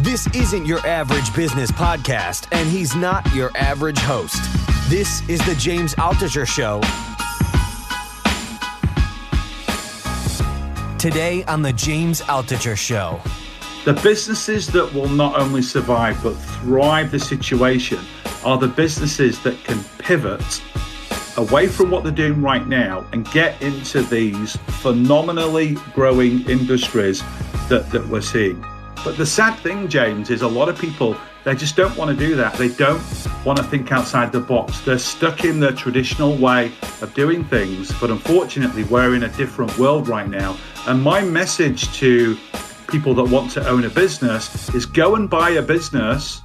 This isn't your average business podcast, and he's not your average host. This is the James Altucher Show. Today on the James Altucher Show. The businesses that will not only survive but thrive the situation are the businesses that can pivot away from what they're doing right now and get into these phenomenally growing industries that we're seeing. But the sad thing, James, is a lot of people, they just don't want to do that. They don't want to think outside the box. They're stuck in their traditional way of doing things. But unfortunately, we're in a different world right now. And my message to people that want to own a business is go and buy a business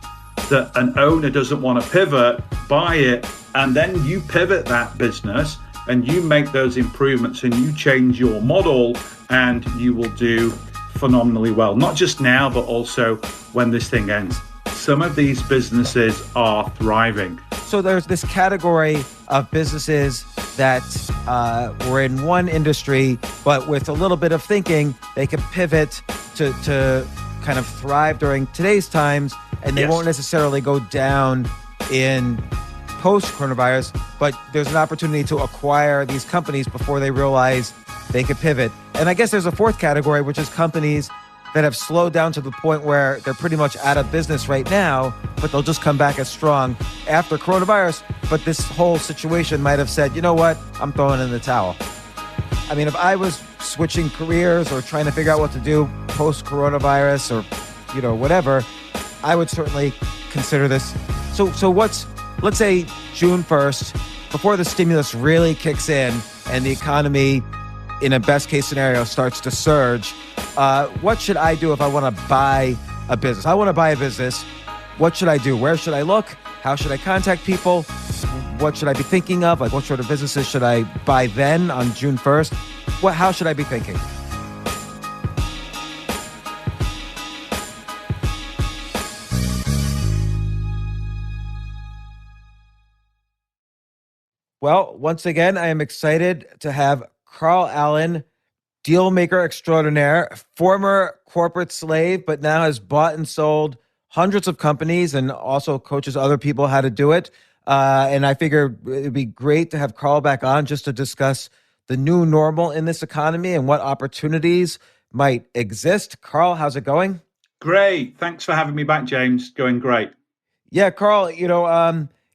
that an owner doesn't want to pivot, buy it, and then you pivot that business and you make those improvements and you change your model and you will do phenomenally well, not just now, but also when this thing ends. Some of these businesses are thriving. So there's this category of businesses that were in one industry, but with a little bit of thinking, they can pivot to kind of thrive during today's times, and they won't necessarily go down in post-coronavirus, but there's an opportunity to acquire these companies before they realize they could pivot. And I guess there's a fourth category, which is companies that have slowed down to the point where they're pretty much out of business right now, but they'll just come back as strong after coronavirus. But this whole situation might have said, you know what, I'm throwing in the towel. I mean, if I was switching careers or trying to figure out what to do post-coronavirus or, whatever, I would certainly consider this. So let's say June 1st, before the stimulus really kicks in and the economy, in a best case scenario, starts to surge, what should I do if I want to buy a business? I want to buy a business. What should I do? Where should I look? How should I contact people? What should I be thinking of? Like, what sort of businesses should I buy then on June 1st? How should I be thinking? Well, once again, I am excited to have Carl Allen, deal maker extraordinaire, former corporate slave, but now has bought and sold hundreds of companies and also coaches other people how to do it. And I figure it'd be great to have Carl back on just to discuss the new normal in this economy and what opportunities might exist. Carl, how's it going? Great. Thanks for having me back, James. Going great. Yeah, Carl,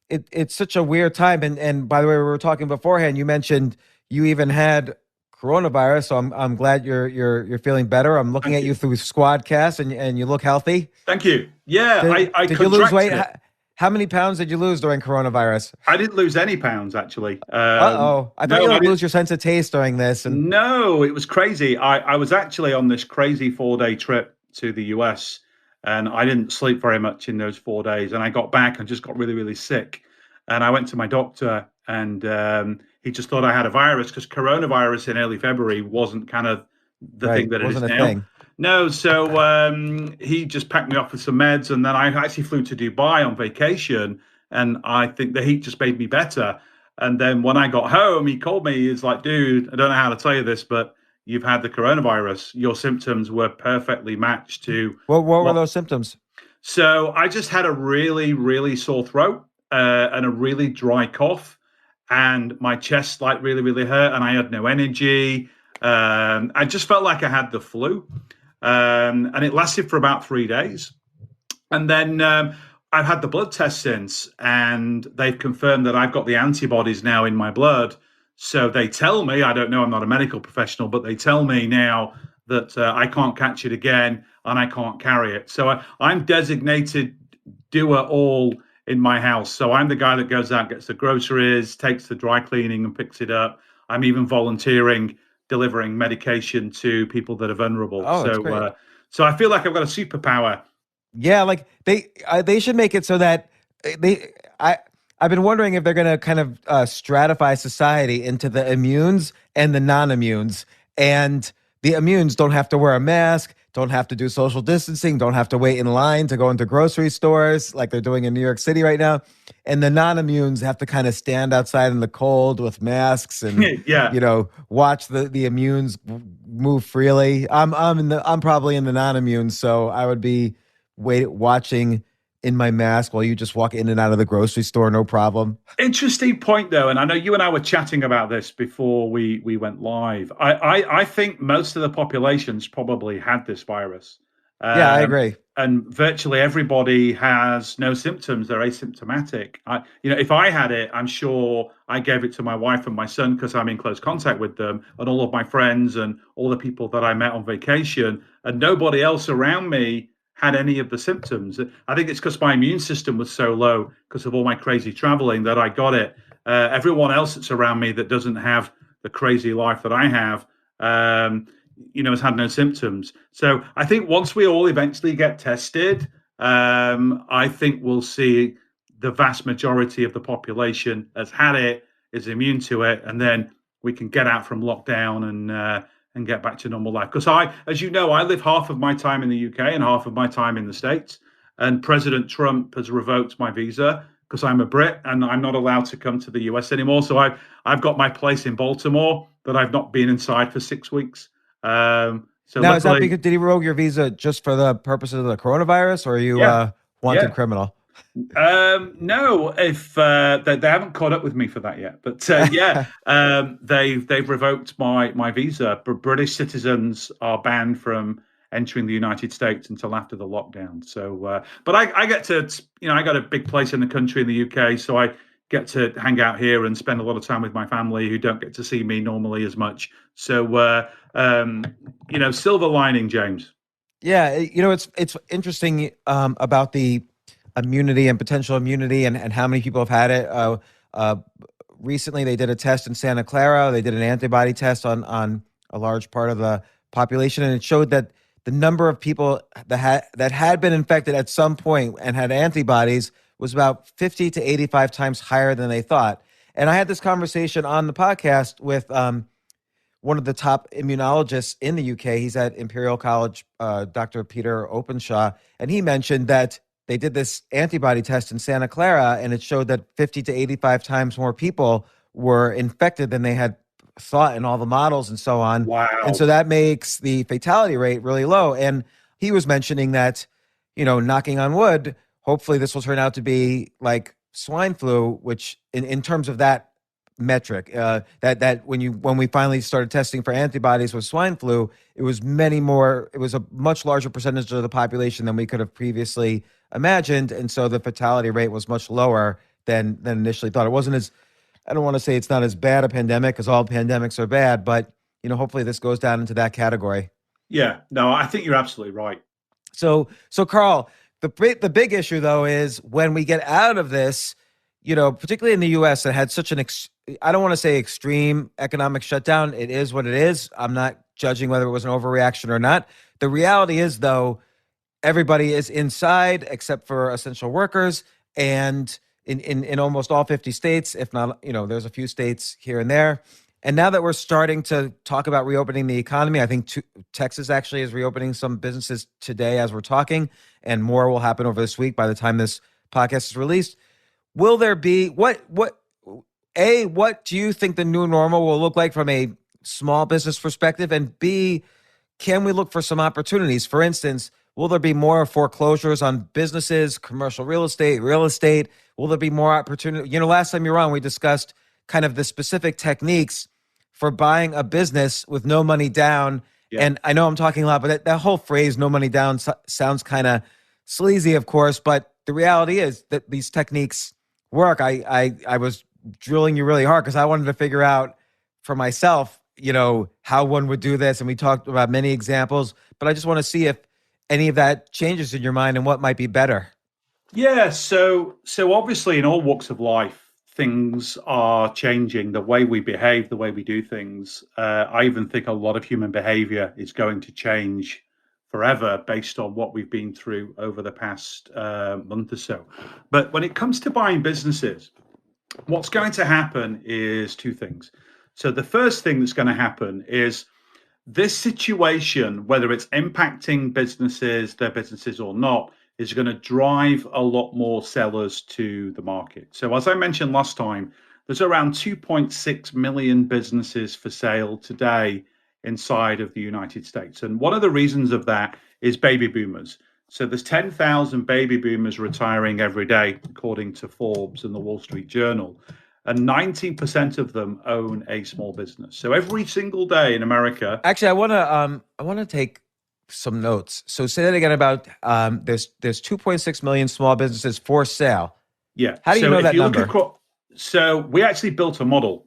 it's such a weird time. And by the way, we were talking beforehand, you mentioned you even had coronavirus, so I'm glad you're feeling better. I'm looking at you through Squadcast, and you look healthy. Thank you. Yeah, I did you lose weight? How many pounds did you lose during coronavirus? I didn't lose any pounds, actually. I thought you would lose your sense of taste during this. No, it was crazy. I was actually on this crazy 4-day trip to the US, and I didn't sleep very much in those 4 days. And I got back and just got really, really sick. And I went to my doctor, and he just thought I had a virus because coronavirus in early February wasn't kind of the thing that it is now. Thing. No, so he just packed me off with some meds, and then I actually flew to Dubai on vacation, and I think the heat just made me better. And then when I got home, he called me. He's like, dude, I don't know how to tell you this, but you've had the coronavirus. Your symptoms were perfectly matched to... What were those symptoms? So I just had a really, really sore throat and a really dry cough. And my chest really, really hurt, and I had no energy. I just felt like I had the flu. And it lasted for about 3 days. And then I've had the blood test since, and they've confirmed that I've got the antibodies now in my blood. So they tell me, I don't know, I'm not a medical professional, but they tell me now that I can't catch it again and I can't carry it. So I'm designated doer all in my house. So I'm the guy that goes out, gets the groceries, takes the dry cleaning and picks it up. I'm even volunteering, delivering medication to people that are vulnerable. So I feel like I've got a superpower. Yeah, like they should make it so that I've been wondering if they're going to kind of stratify society into the immunes and the non-immunes. And the immunes don't have to wear a mask. don't have to do social distancing, don't have to wait in line to go into grocery stores like they're doing in New York City right now. And the non-immunes have to kind of stand outside in the cold with masks and, Yeah. watch the immunes move freely. I'm probably in the non-immunes, so I would be watching in my mask while you just walk in and out of the grocery store, no problem. Interesting point, though, and I know you and I were chatting about this before we went live. I think most of the population's probably had this virus. Yeah, I agree. And virtually everybody has no symptoms. They're asymptomatic. If I had it, I'm sure I gave it to my wife and my son because I'm in close contact with them and all of my friends and all the people that I met on vacation, and nobody else around me had any of the symptoms. I think it's because my immune system was so low because of all my crazy traveling that I got it. Everyone else that's around me that doesn't have the crazy life that I have, has had no symptoms. So I think once we all eventually get tested, I think we'll see the vast majority of the population has had it, is immune to it, and then we can get out from lockdown and get back to normal life. Because as you know, I live half of my time in the UK and half of my time in the States. And President Trump has revoked my visa because I'm a Brit and I'm not allowed to come to the US anymore. So I've got my place in Baltimore that I've not been inside for 6 weeks. So now, luckily, is that because did he revoke your visa just for the purposes of the coronavirus, or are you wanted criminal? No, if they haven't caught up with me for that yet, but they've revoked my visa. But British citizens are banned from entering the United States until after the lockdown. So, but I get to, I got a big place in the country in the UK, so I get to hang out here and spend a lot of time with my family who don't get to see me normally as much. So, silver lining, James. Yeah, it's interesting about the immunity and potential immunity and how many people have had it. Recently, they did a test in Santa Clara. They did an antibody test on a large part of the population, and it showed that the number of people that had been infected at some point and had antibodies was about 50 to 85 times higher than they thought. And I had this conversation on the podcast with one of the top immunologists in the UK. He's at Imperial College, Dr. Peter Openshaw, and he mentioned that they did this antibody test in Santa Clara, and it showed that 50 to 85 times more people were infected than they had thought in all the models and so on. Wow. And so that makes the fatality rate really low. And he was mentioning that, knocking on wood, hopefully this will turn out to be like swine flu, which in terms of that metric, that when we finally started testing for antibodies with swine flu, it was a much larger percentage of the population than we could have previously imagined. And so the fatality rate was much lower than initially thought. It wasn't as, I don't want to say it's not as bad a pandemic because all pandemics are bad, but hopefully this goes down into that category. Yeah, no, I think you're absolutely right. So Carl, the big issue though is when we get out of this, particularly in the US that had such I don't want to say extreme economic shutdown. It is what it is. I'm not judging whether it was an overreaction or not. The reality is though, everybody is inside except for essential workers, and in almost all 50 states, if not, there's a few states here and there. And now that we're starting to talk about reopening the economy, I think Texas actually is reopening some businesses today as we're talking, and more will happen over this week by the time this podcast is released. Will there be, what do you think the new normal will look like from a small business perspective? And B, can we look for some opportunities? For instance, will there be more foreclosures on businesses, commercial real estate? Will there be more opportunity? Last time you were on, we discussed kind of the specific techniques for buying a business with no money down. Yeah. And I know I'm talking a lot, but that whole phrase, no money down, sounds kind of sleazy, of course. But the reality is that these techniques work. I was drilling you really hard because I wanted to figure out for myself, how one would do this. And we talked about many examples, but I just want to see if any of that changes in your mind and what might be better. Yeah, so obviously in all walks of life, things are changing. The way we behave, the way we do things. I even think a lot of human behavior is going to change forever based on what we've been through over the past month or so. But when it comes to buying businesses, what's going to happen is two things. So the first thing that's going to happen is this situation, whether it's impacting businesses, their businesses or not, is going to drive a lot more sellers to the market. So as I mentioned last time, there's around 2.6 million businesses for sale today inside of the United States. And one of the reasons of that is baby boomers. So there's 10,000 baby boomers retiring every day, according to Forbes and the Wall Street Journal. And 90% of them own a small business. So every single day in America. Actually, I want to take some notes. So say that again about there's 2.6 million small businesses for sale. Yeah. How do you know that number? So we actually built a model.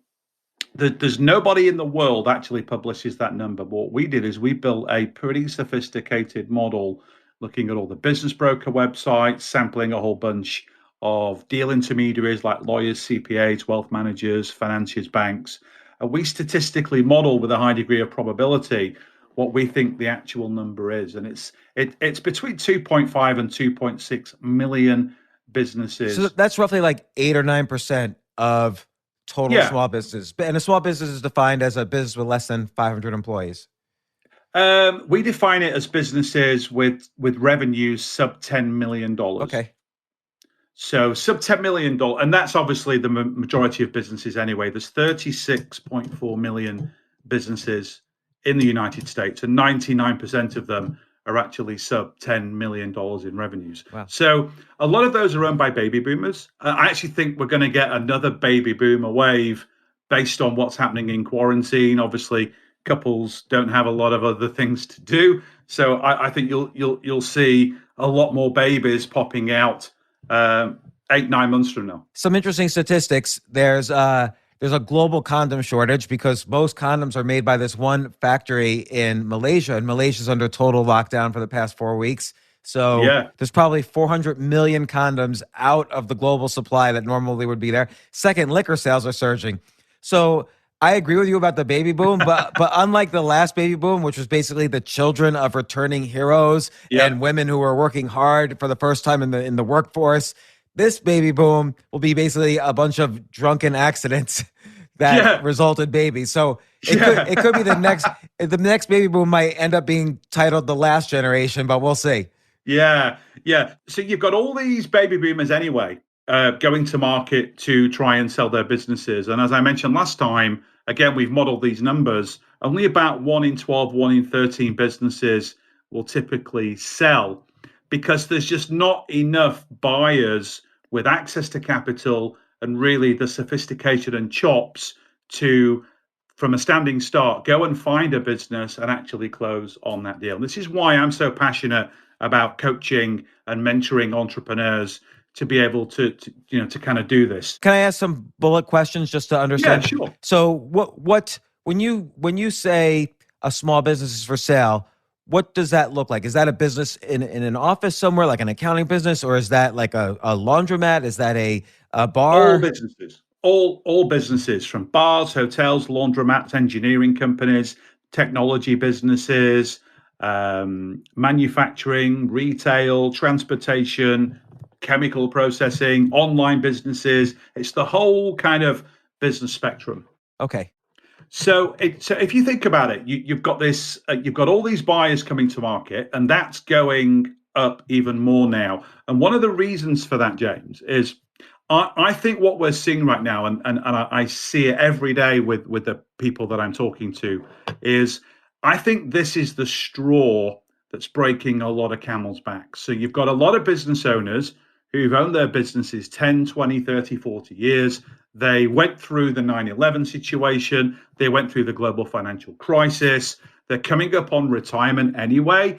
There's nobody in the world actually publishes that number. But what we did is we built a pretty sophisticated model looking at all the business broker websites, sampling a whole bunch of deal intermediaries like lawyers, CPAs, wealth managers, financiers, banks. And we statistically model with a high degree of probability what we think the actual number is. And it's between 2.5 and 2.6 million businesses. So that's roughly like 8 or 9% of total small businesses. And a small business is defined as a business with less than 500 employees. We define it as businesses with revenues sub $10 million. Okay. So sub $10 million, and that's obviously the majority of businesses anyway. There's 36.4 million businesses in the United States, and 99% of them are actually sub $10 million in revenues. Wow. So a lot of those are owned by baby boomers. I actually think we're going to get another baby boomer wave based on what's happening in quarantine. Obviously, couples don't have a lot of other things to do, so I think you'll see a lot more babies popping out 8-9 months from now. Some interesting statistics. There's a global condom shortage because most condoms are made by this one factory in Malaysia, and Malaysia's under total lockdown for the past 4 weeks. So there's probably 400 million condoms out of the global supply that normally would be there. Second, liquor sales are surging. So I agree with you about the baby boom, but unlike the last baby boom, which was basically the children of returning heroes and women who were working hard for the first time in the workforce, this baby boom will be basically a bunch of drunken accidents that resulted babies. So it could be the next baby boom might end up being titled The Last Generation, but we'll see. Yeah. So you've got all these baby boomers anyway, going to market to try and sell their businesses. And as I mentioned last time, again, we've modeled these numbers. Only about 1 in 12, 1 in 13 businesses will typically sell because there's just not enough buyers with access to capital and really the sophistication and chops to, from a standing start, go and find a business and actually close on that deal. This is why I'm so passionate about coaching and mentoring entrepreneurs to be able to kind of do this. Can I ask some bullet questions just to understand? Yeah, sure. So what when you say a small business is for sale, what does that look like? Is that a business in an office somewhere, like an accounting business, or is that like a laundromat? Is that a bar? All businesses. All businesses, from bars, hotels, laundromats, engineering companies, technology businesses, manufacturing, retail, transportation, chemical processing, online businesses. It's the whole kind of business spectrum. Okay. So if you think about it, you've got this, you've got all these buyers coming to market, and that's going up even more now. And one of the reasons for that, James, is I think what we're seeing right now, and I see it every day with the people that I'm talking to, is I think this is the straw that's breaking a lot of camels' backs. So you've got a lot of business owners who've owned their businesses 10, 20, 30, 40 years. They went through the 9/11 situation. They went through the global financial crisis. They're coming up on retirement anyway.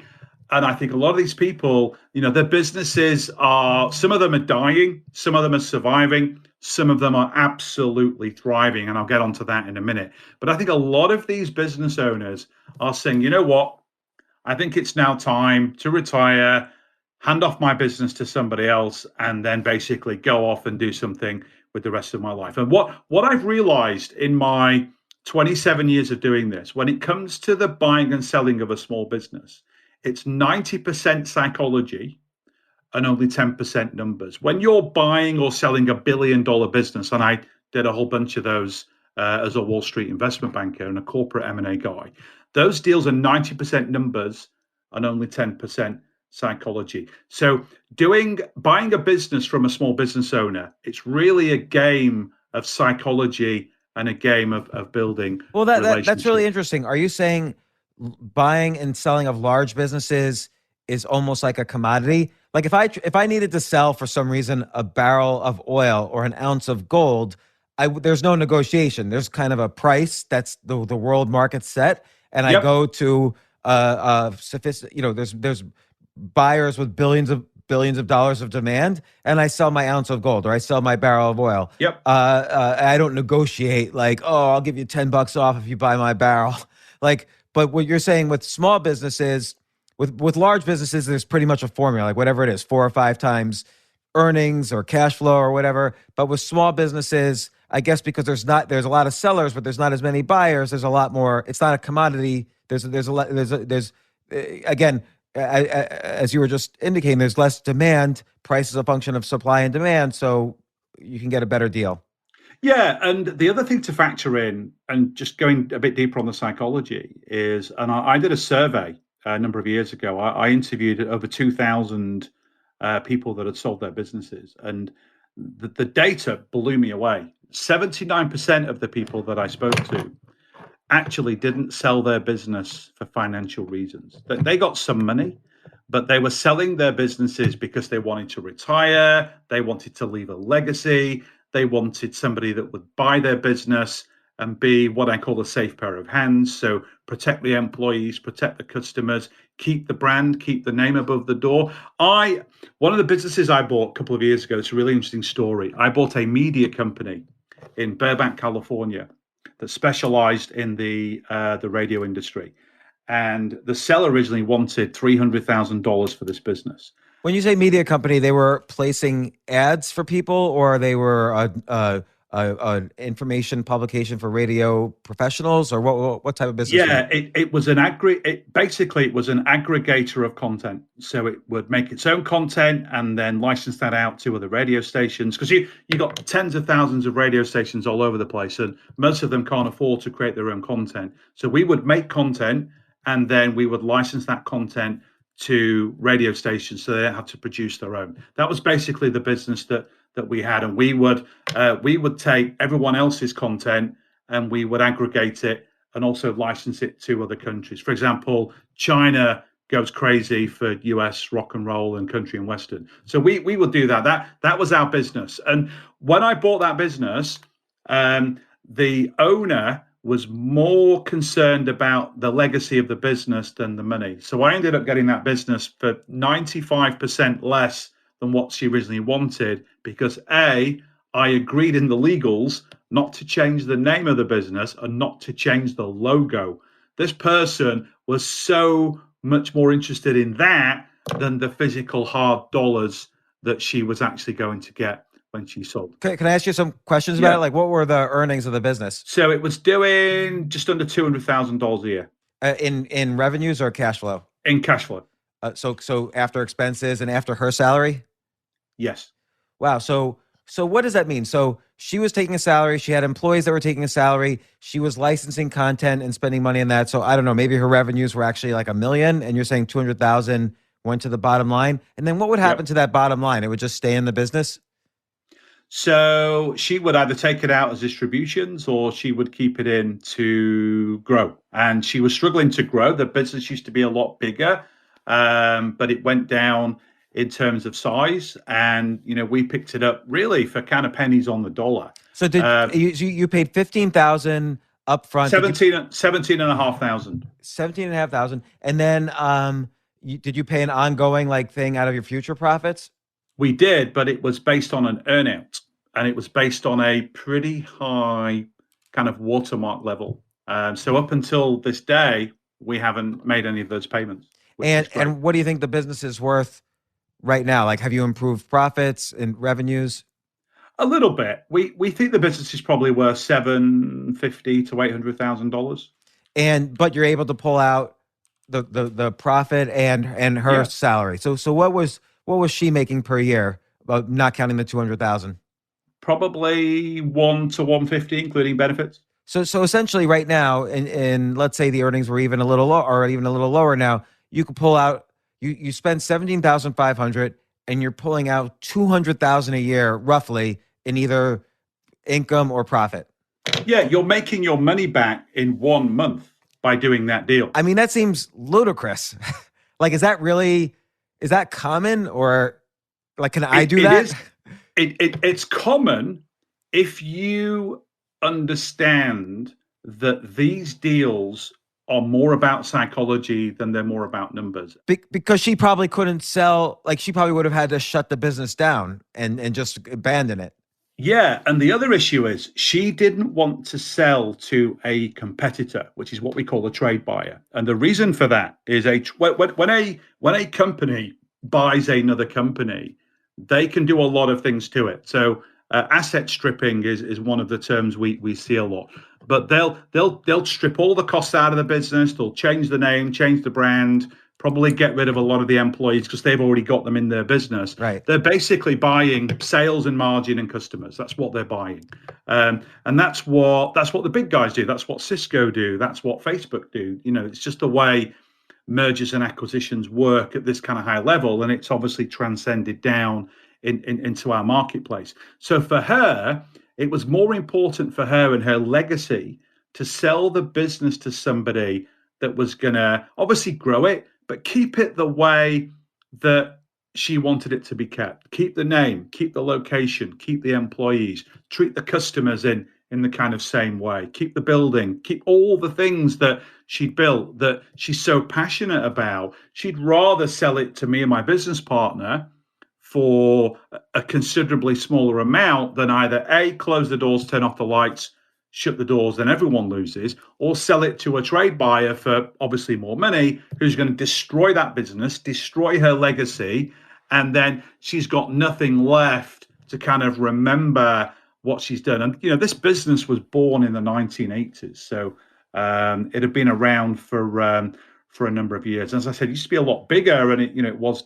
And I think a lot of these people, their businesses some of them are dying, some of them are surviving, some of them are absolutely thriving. And I'll get onto that in a minute. But I think a lot of these business owners are saying, you know what? I think it's now time to retire, hand off my business to somebody else, and then basically go off and do something with the rest of my life. And what I've realized in my 27 years of doing this, when it comes to the buying and selling of a small business, it's 90% psychology and only 10% numbers. When you're buying or selling $1 billion business, and I did a whole bunch of those as a Wall Street investment banker and a corporate M&A guy, Those deals are 90% numbers and only 10% psychology. So buying a business from a small business owner, it's really a game of psychology and a game of building Well, that's really relationships. interesting. Are you saying buying and selling of large businesses is almost like a commodity? Like if I needed to sell for some reason a barrel of oil or an ounce of gold, there's no negotiation. There's kind of a price that's the world market set, and I Yep. go to there's buyers with billions of dollars of demand, and I sell my ounce of gold or I sell my barrel of oil. Yep. I don't negotiate like, oh, I'll give you $10 off if you buy my barrel. Like, but what you're saying with small businesses, with large businesses, there's pretty much a formula, like whatever it is, 4 or 5 times earnings or cash flow or whatever. But with small businesses, I guess because there's a lot of sellers, but there's not as many buyers. There's a lot more. It's not a commodity. Again, as you were just indicating, there's less demand. Price is a function of supply and demand, so you can get a better deal. Yeah, and the other thing to factor in, and just going a bit deeper on the psychology, is, and I did a survey a number of years ago. I interviewed over 2,000 people that had sold their businesses, and the data blew me away. 79% of the people that I spoke to actually didn't sell their business for financial reasons. They got some money, but they were selling their businesses because they wanted to retire, they wanted to leave a legacy, they wanted somebody that would buy their business and be what I call a safe pair of hands. So protect the employees, protect the customers, keep the brand, keep the name above the door. One of the businesses I bought a couple of years ago, it's a really interesting story. I bought a media company in Burbank, California, that specialized in the radio industry. And the seller originally wanted $300,000 for this business. When you say media company, they were placing ads for people, or they were an information publication for radio professionals, or what type of business? Yeah, it was basically it was an aggregator of content. So it would make its own content and then license that out to other radio stations, because you got tens of thousands of radio stations all over the place, and most of them can't afford to create their own content. So we would make content and then we would license that content to radio stations so they don't have to produce their own. That was basically the business that we had, and we would take everyone else's content and we would aggregate it and also license it to other countries. For example, China goes crazy for US rock and roll and country and western. So we would do that. That was our business. And when I bought that business, the owner was more concerned about the legacy of the business than the money. So I ended up getting that business for 95% less than what she originally wanted, because I agreed in the legals not to change the name of the business and not to change the logo. This person was so much more interested in that than the physical hard dollars that she was actually going to get when she sold. Can I ask you some questions about it? Like, what were the earnings of the business? So it was doing just under $200,000 a year. In revenues or cash flow? In cash flow. So after expenses and after her salary? Yes. Wow. So what does that mean? So she was taking a salary. She had employees that were taking a salary. She was licensing content and spending money on that. So I don't know, maybe her revenues were actually like $1 million, and you're saying 200,000 went to the bottom line. And then what would happen to that bottom line? It would just stay in the business? So she would either take it out as distributions or she would keep it in to grow. And she was struggling to grow. The business used to be a lot bigger, but it went down in terms of size. And, we picked it up really for kind of pennies on the dollar. So did you paid $15,000 up front? 17,500. 17,500. And then did you pay an ongoing thing out of your future profits? We did, but it was based on an earnout, and it was based on a pretty high kind of watermark level. So up until this day, we haven't made any of those payments. And what do you think the business is worth right now? Like, have you improved profits and revenues? A little bit. We think the business is probably worth $750,000 to $800,000. But you're able to pull out the profit and her salary. So what was she making per year, not counting the $200,000? Probably 1 to 150, including benefits. So essentially right now, in let's say the earnings were even a little low or even a little lower now, you could pull out, you spend 17,500 and you're pulling out 200,000 a year roughly in either income or profit. Yeah, you're making your money back in 1 month by doing that deal. I mean, that seems ludicrous. Like, is that common, or like, can I do that? It's common if you understand that these deals are more about psychology than they're more about numbers. Because she probably couldn't sell, like she probably would have had to shut the business down and just abandon it. Yeah, and the other issue is she didn't want to sell to a competitor, which is what we call a trade buyer. And the reason for that is when a company buys another company, they can do a lot of things to it. So asset stripping is one of the terms we see a lot. But they'll strip all the costs out of the business. They'll change the name, change the brand, probably get rid of a lot of the employees because they've already got them in their business. Right. They're basically buying sales and margin and customers. That's what they're buying. And that's what the big guys do. That's what Cisco do. That's what Facebook do. It's just the way mergers and acquisitions work at this kind of high level. And it's obviously transcended down into our marketplace. So for her, it was more important for her and her legacy to sell the business to somebody that was going to obviously grow it, but keep it the way that she wanted it to be kept. Keep the name, keep the location, keep the employees, treat the customers in the kind of same way, keep the building, keep all the things that she built that she's so passionate about. She'd rather sell it to me and my business partner for a considerably smaller amount than either A, close the doors, turn off the lights, shut the doors, then everyone loses, or sell it to a trade buyer for obviously more money, who's going to destroy that business, destroy her legacy, and then she's got nothing left to kind of remember what she's done. And this business was born in the 1980s, so it had been around for a number of years. As I said, it used to be a lot bigger, and it was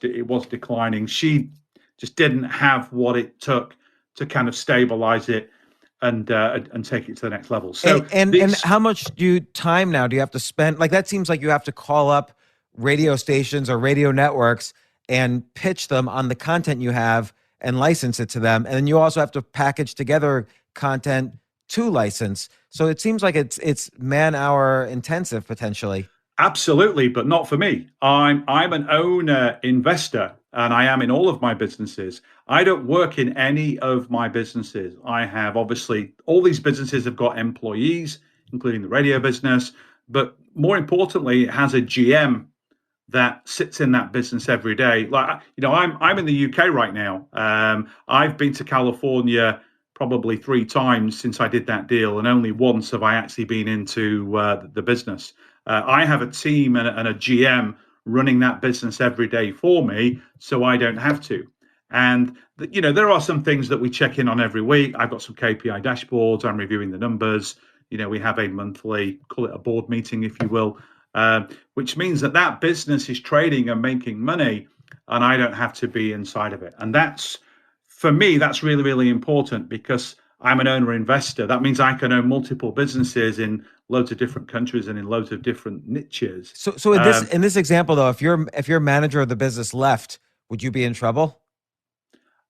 declining. She just didn't have what it took to kind of stabilize it and take it to the next level. So and how much time now do you have to spend? Like, that seems like you have to call up radio stations or radio networks and pitch them on the content you have and license it to them. And then you also have to package together content to license. So it seems like it's man-hour intensive potentially. Absolutely, but not for me. I'm an owner investor, and I am in all of my businesses. I don't work in any of my businesses. I have, obviously, all these businesses have got employees, including the radio business, but more importantly, it has a GM that sits in that business every day. Like, I'm in the UK right now. I've been to California probably 3 times since I did that deal, and only once have I actually been into the business. I have a team and a GM running that business every day for me, so I don't have to. And there are some things that we check in on every week. I've got some KPI dashboards. I'm reviewing the numbers. We have a monthly, call it a board meeting, if you will, which means that business is trading and making money, and I don't have to be inside of it. And that's, for me, that's really, really important, because I'm an owner investor. That means I can own multiple businesses in loads of different countries and in loads of different niches. So in this example, though, if your manager of the business left, would you be in trouble?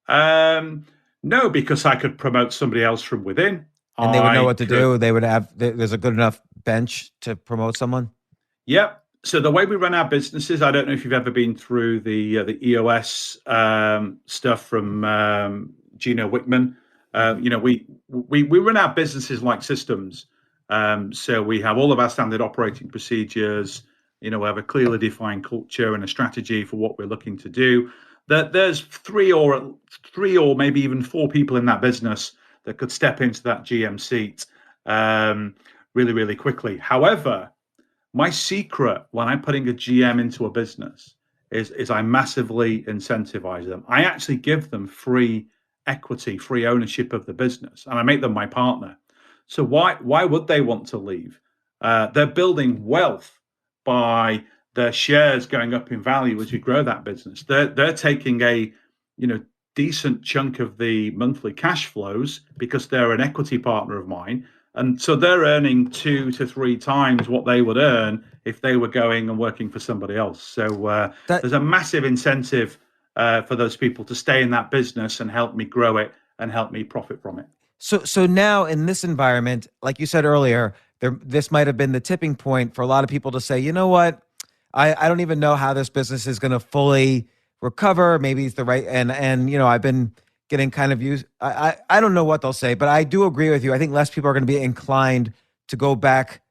No, because I could promote somebody else from within. And they would know what to do. They would have, there's a good enough bench to promote someone. Yep. So the way we run our businesses, I don't know if you've ever been through the EOS stuff from Gino Wickman. We run our businesses like systems. So we have all of our standard operating procedures. We have a clearly defined culture and a strategy for what we're looking to do. There's three or maybe even 4 people in that business that could step into that GM seat really, really quickly. However, my secret when I'm putting a GM into a business is I massively incentivize them. I actually give them free equity, free ownership of the business, and I make them my partner. So why would they want to leave? They're building wealth by their shares going up in value as you grow that business. They're taking a decent chunk of the monthly cash flows because they're an equity partner of mine, And so they're earning 2 to 3 times what they would earn if they were going and working for somebody else. So there's a massive incentive for those people to stay in that business and help me grow it and help me profit from it. So now in this environment, like you said earlier, this might have been the tipping point for a lot of people to say, you know what, I don't even know how this business is going to fully recover. Maybe it's the right, and I've been getting kind of used. I don't know what they'll say, but I do agree with you. I think less people are going to be inclined to go back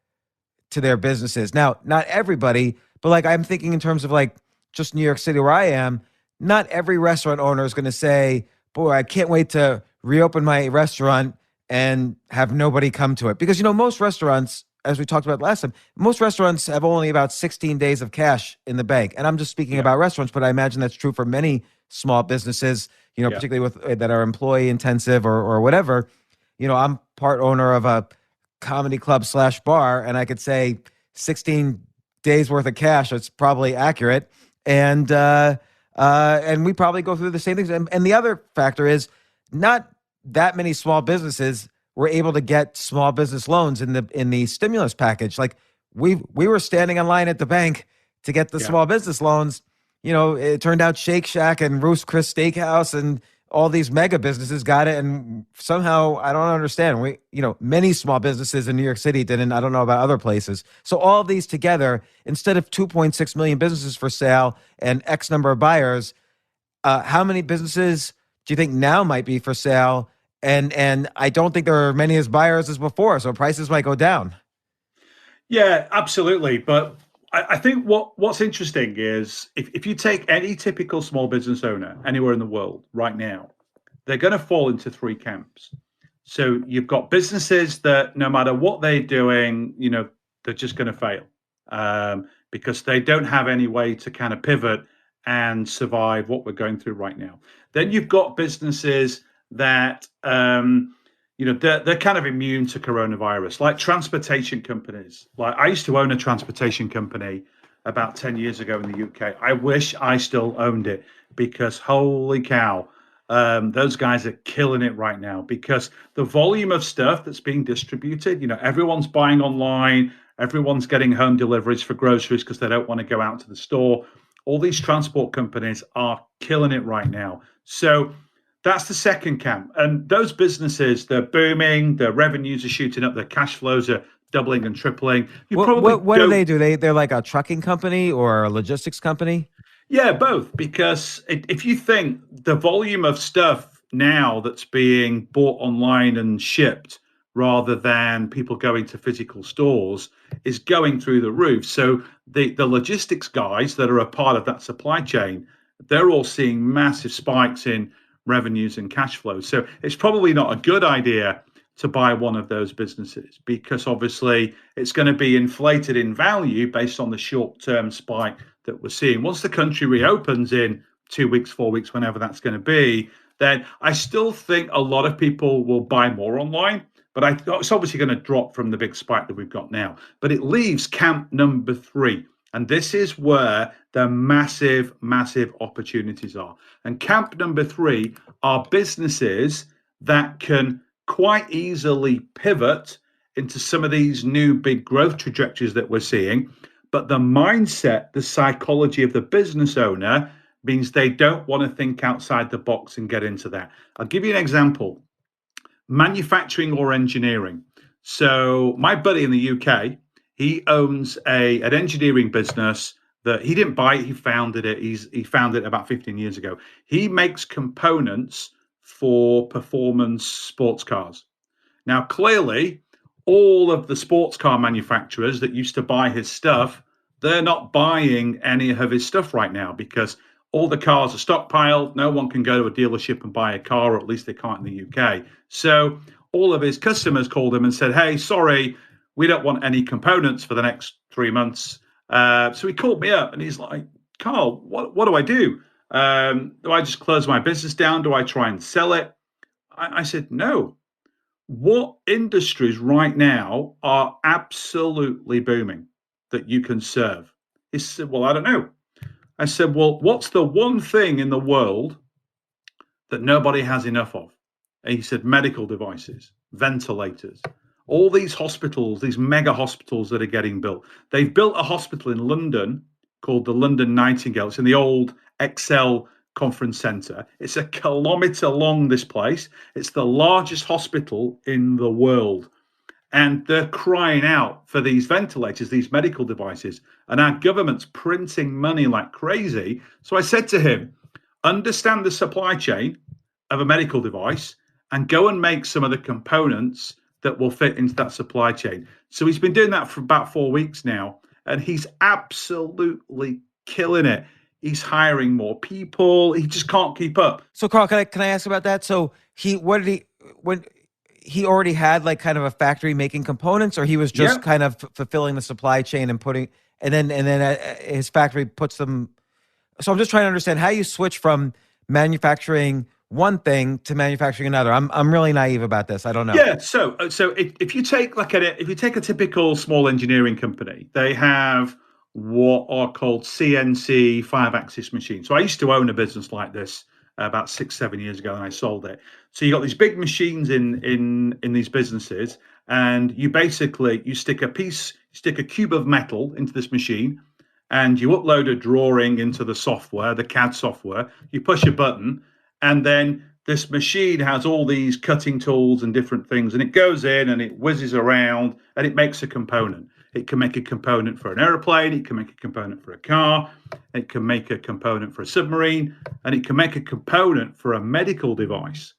to their businesses. Now, not everybody, but like I'm thinking in terms of like just New York City where I am, not every restaurant owner is going to say, boy, I can't wait to reopen my restaurant and have nobody come to it. Because, most restaurants, as we talked about last time, most restaurants have only about 16 days of cash in the bank. And I'm just speaking about restaurants, but I imagine that's true for many small businesses, particularly with that are employee intensive or whatever. I'm part owner of a comedy club / bar, and I could say 16 days worth of cash. It's probably accurate. And we probably go through the same things. And the other factor is not that many small businesses were able to get small business loans in the stimulus package. Like we were standing in line at the bank to get the small business loans. It turned out Shake Shack and Roost Chris Steakhouse and all these mega businesses got it. And somehow, I don't understand. Many small businesses in New York City didn't. I don't know about other places. So all of these together, instead of 2.6 million businesses for sale and X number of buyers, how many businesses do you think now might be for sale? And I don't think there are many as buyers as before. So prices might go down. Yeah, absolutely. But I think what's interesting is if you take any typical small business owner anywhere in the world right now, they're going to fall into 3 camps. So you've got businesses that no matter what they're doing, they're just going to fail because they don't have any way to kind of pivot and survive what we're going through right now. Then you've got businesses that they're kind of immune to coronavirus, like transportation companies. Like I used to own a transportation company about 10 years ago in the UK. I wish I still owned it because holy cow, those guys are killing it right now because the volume of stuff that's being distributed, everyone's buying online, everyone's getting home deliveries for groceries because they don't want to go out to the store. All these transport companies are killing it right now. So that's the second camp. And those businesses, they're booming, their revenues are shooting up, their cash flows are doubling and tripling. What do they do? They're like a trucking company or a logistics company? Yeah, both. Because if you think the volume of stuff now that's being bought online and shipped rather than people going to physical stores is going through the roof. So the logistics guys that are a part of that supply chain, they're all seeing massive spikes in revenues and cash flows. So it's probably not a good idea to buy one of those businesses because obviously it's going to be inflated in value based on the short-term spike that we're seeing. Once the country reopens in 2 weeks, 4 weeks, whenever that's going to be, then I still think a lot of people will buy more online, but it's obviously going to drop from the big spike that we've got now. But it leaves camp number 3. And this is where the massive, massive opportunities are. And camp number 3 are businesses that can quite easily pivot into some of these new big growth trajectories that we're seeing. But the mindset, the psychology of the business owner means they don't want to think outside the box and get into that. I'll give you an example. Manufacturing or engineering. So my buddy in the UK, he owns an engineering business that he didn't buy it, he founded it. He founded it about 15 years ago. He makes components for performance sports cars. Now, clearly, all of the sports car manufacturers that used to buy his stuff, they're not buying any of his stuff right now because all the cars are stockpiled. No one can go to a dealership and buy a car, or at least they can't in the UK. So all of his customers called him and said, hey, sorry, we don't want any components for the next 3 months. So he called me up and he's like, Carl, what do I do? Do I just close my business down? Do I try and sell it? I said, no. What industries right now are absolutely booming that you can serve? He said, well, I don't know. I said, well, what's the one thing in the world that nobody has enough of? And he said, medical devices, ventilators, all these hospitals, these mega hospitals that are getting built. They've built a hospital in London called the London Nightingale. It's in the old Excel Conference Centre. It's a kilometre long, this place. It's the largest hospital in the world. And they're crying out for these ventilators, these medical devices. And our government's printing money like crazy. So I said to him, understand the supply chain of a medical device and go and make some of the components that will fit into that supply chain. So he's been doing that for about 4 weeks now, and he's absolutely killing it. He's hiring more people. He just can't keep up. So Carl, can I ask about that? So when he already had like kind of a factory making components, or he was just kind of fulfilling the supply chain and then his factory puts them. So I'm just trying to understand how you switch from manufacturing one thing to manufacturing another. I'm really naive about this. I don't know. Yeah. So if you take a typical small engineering company, they have what are called CNC 5-axis machines. So I used to own a business like this about 6-7 years ago, and I sold it. So you got these big machines in these businesses, and you stick a cube of metal into this machine, and you upload a drawing into the software, the CAD software. You push a button, and then this machine has all these cutting tools and different things, and it goes in and it whizzes around and it makes a component. It can make a component for an airplane, it can make a component for a car, it can make a component for a submarine, and it can make a component for a medical device.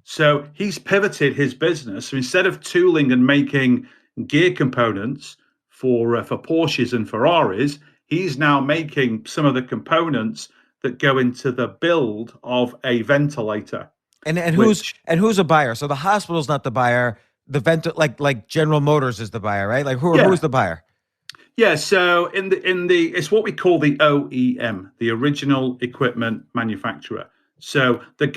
So he's pivoted his business. So instead of tooling and making gear components for Porsches and Ferraris, he's now making some of the components that go into the build of a ventilator. And who's a buyer? So the hospital's not the buyer. The like General Motors is the buyer, right? Like who's the buyer? Yeah, so in the it's what we call the OEM, the original equipment manufacturer. So the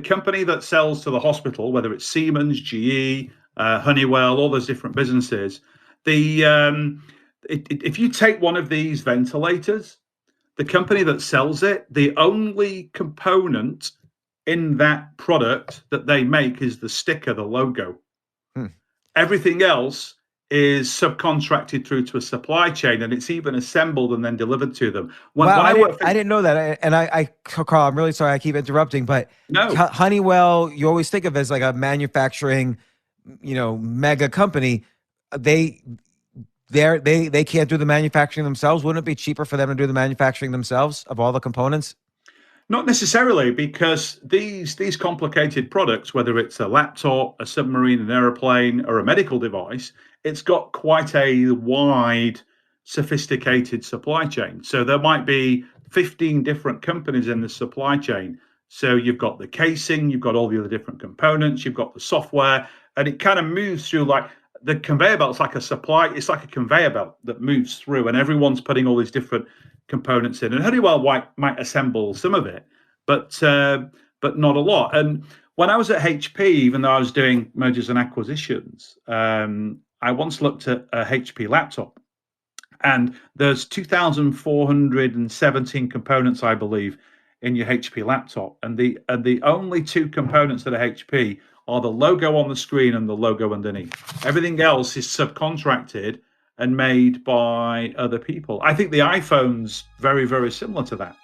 company that sells to the hospital, whether it's Siemens, GE, Honeywell, all those different businesses, if you take one of these ventilators, the company that sells it, the only component in that product that they make is the sticker, the logo. Everything else is subcontracted through to a supply chain, and it's even assembled and then delivered to them. I didn't know that. And Carl, I'm really sorry I keep interrupting, but no. Honeywell, you always think of as like a manufacturing, mega company. They can't do the manufacturing themselves. Wouldn't it be cheaper for them to do the manufacturing themselves of all the components? Not necessarily, because these complicated products, whether it's a laptop, a submarine, an airplane, or a medical device, it's got quite a wide, sophisticated supply chain. So there might be 15 different companies in the supply chain. So you've got the casing, you've got all the other different components, you've got the software, and it kind of moves through like the conveyor belt. It's like a conveyor belt that moves through, and everyone's putting all these different components in. And Honeywell might assemble some of it, but not a lot. And when I was at HP, even though I was doing mergers and acquisitions, I once looked at a HP laptop, and there's 2,417 components, I believe, in your HP laptop, and the only two components that are HP are the logo on the screen and the logo underneath. Everything else is subcontracted and made by other people. I think the iPhone's very, very similar to that.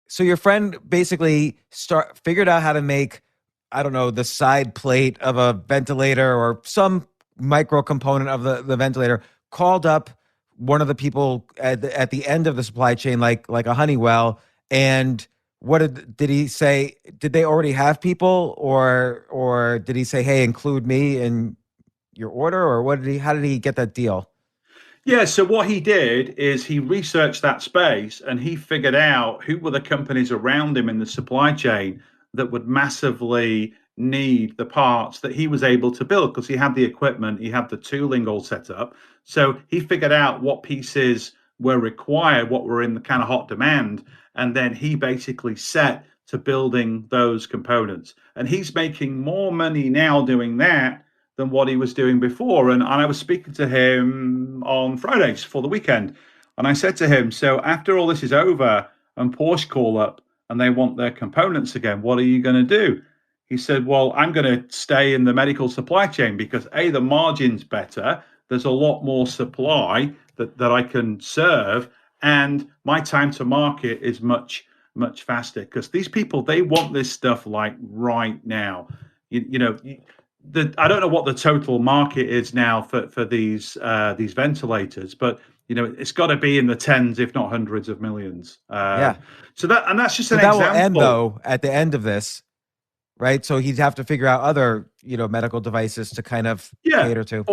So your friend basically figured out how to make, I don't know, the side plate of a ventilator or some micro component of the ventilator, called up one of the people at the end of the supply chain, like a Honeywell, and what did he say? Did they already have people, or did he say, hey, include me in your order, or how did he get that deal? Yeah, so what he did is he researched that space, and he figured out who were the companies around him in the supply chain that would massively need the parts that he was able to build, because he had the equipment, he had the tooling all set up. So he figured out what pieces were required, what were in the kind of hot demand, and then he basically set to building those components. And he's making more money now doing that than what he was doing before. And I was speaking to him on Fridays for the weekend. And I said to him, so after all this is over and Porsche call up and they want their components again, what are you going to do? He said, well, I'm going to stay in the medical supply chain because A, the margin's better. There's a lot more supply that I can serve. And my time to market is much faster because these people, they want this stuff like right now. I don't know what the total market is now for these ventilators, but it's got to be in the tens, if not hundreds of millions. Yeah. So that's just an that example. will end though at the end of this, right? So he'd have to figure out other medical devices to kind of cater to,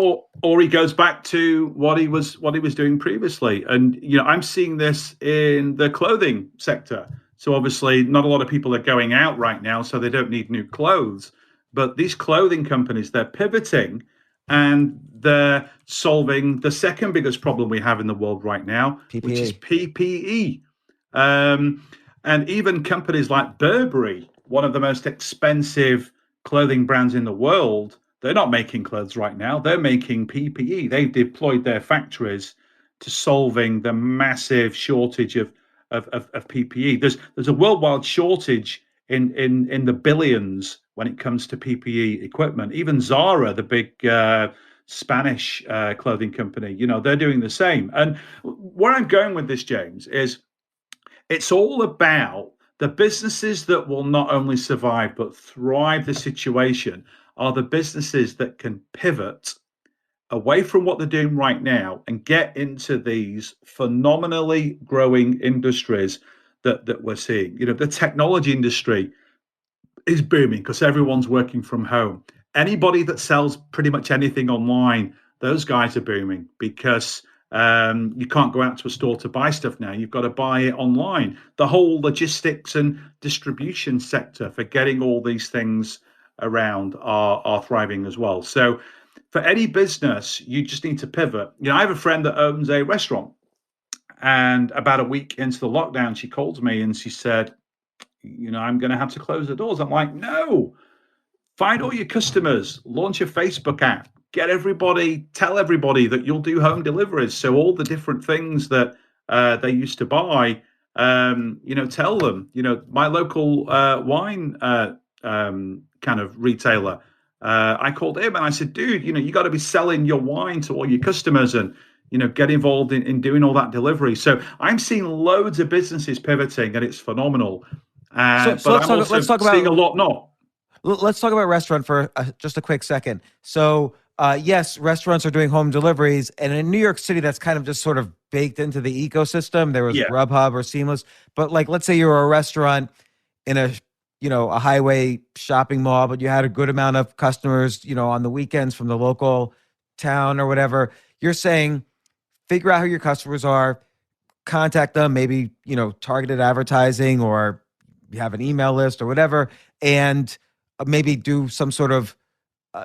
or he goes back to what he was doing previously. And I'm seeing this in the clothing sector. So obviously, not a lot of people are going out right now, so they don't need new clothes. But these clothing companies, they're pivoting and they're solving the second biggest problem we have in the world right now, PPE. Which is PPE. And even companies like Burberry, one of the most expensive clothing brands in the world, they're not making clothes right now. They're making PPE. They've deployed their factories to solving the massive shortage of PPE. There's a worldwide shortage in the billions when it comes to PPE equipment. Even Zara, the big Spanish clothing company, they're doing the same. And where I'm going with this, James, is it's all about the businesses that will not only survive but thrive the situation are the businesses that can pivot away from what they're doing right now and get into these phenomenally growing industries that we're seeing. The technology industry is booming because everyone's working from home. Anybody that sells pretty much anything online, those guys are booming because you can't go out to a store to buy stuff now. You've got to buy it online. The whole logistics and distribution sector for getting all these things around are thriving as well. So for any business, you just need to pivot. I have a friend that owns a restaurant, and about a week into the lockdown, she called me and she said, I'm going to have to close the doors. I'm like, no, find all your customers, launch a Facebook app, tell everybody that you'll do home deliveries. So all the different things that they used to buy, tell them, my local wine kind of retailer, I called him and I said, dude, you got to be selling your wine to all your customers and, get involved in doing all that delivery. So I'm seeing loads of businesses pivoting and it's phenomenal. But let's talk about seeing a lot not. Let's talk about restaurant for just a quick second. So yes, restaurants are doing home deliveries, and in New York City, that's kind of just sort of baked into the ecosystem. There was Grubhub or Seamless, but like, let's say you're a restaurant in a highway shopping mall, but you had a good amount of customers, on the weekends from the local town or whatever. You're saying, figure out who your customers are, contact them, maybe, targeted advertising, or you have an email list or whatever, and maybe do some sort of,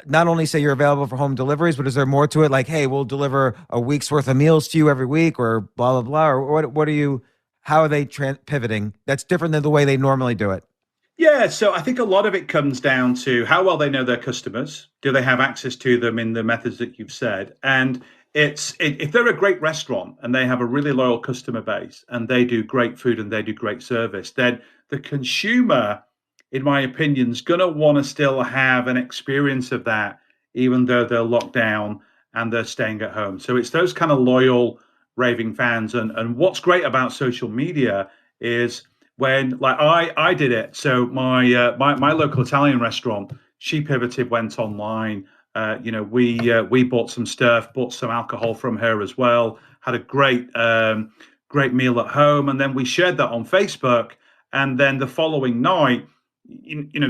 not only say you're available for home deliveries, but is there more to it? Like, hey, we'll deliver a week's worth of meals to you every week, or blah, blah, blah. Or what are you, how are they pivoting? That's different than the way they normally do it. Yeah, so I think a lot of it comes down to how well they know their customers. Do they have access to them in the methods that you've said? And if they're a great restaurant and they have a really loyal customer base and they do great food and they do great service, then the consumer, in my opinion, is going to want to still have an experience of that, even though they're locked down and they're staying at home. So it's those kind of loyal, raving fans. And what's great about social media is when, like, I did it. So my local Italian restaurant, she pivoted, went online. We bought some stuff, bought some alcohol from her as well, had a great meal at home. And then we shared that on Facebook. And then the following night,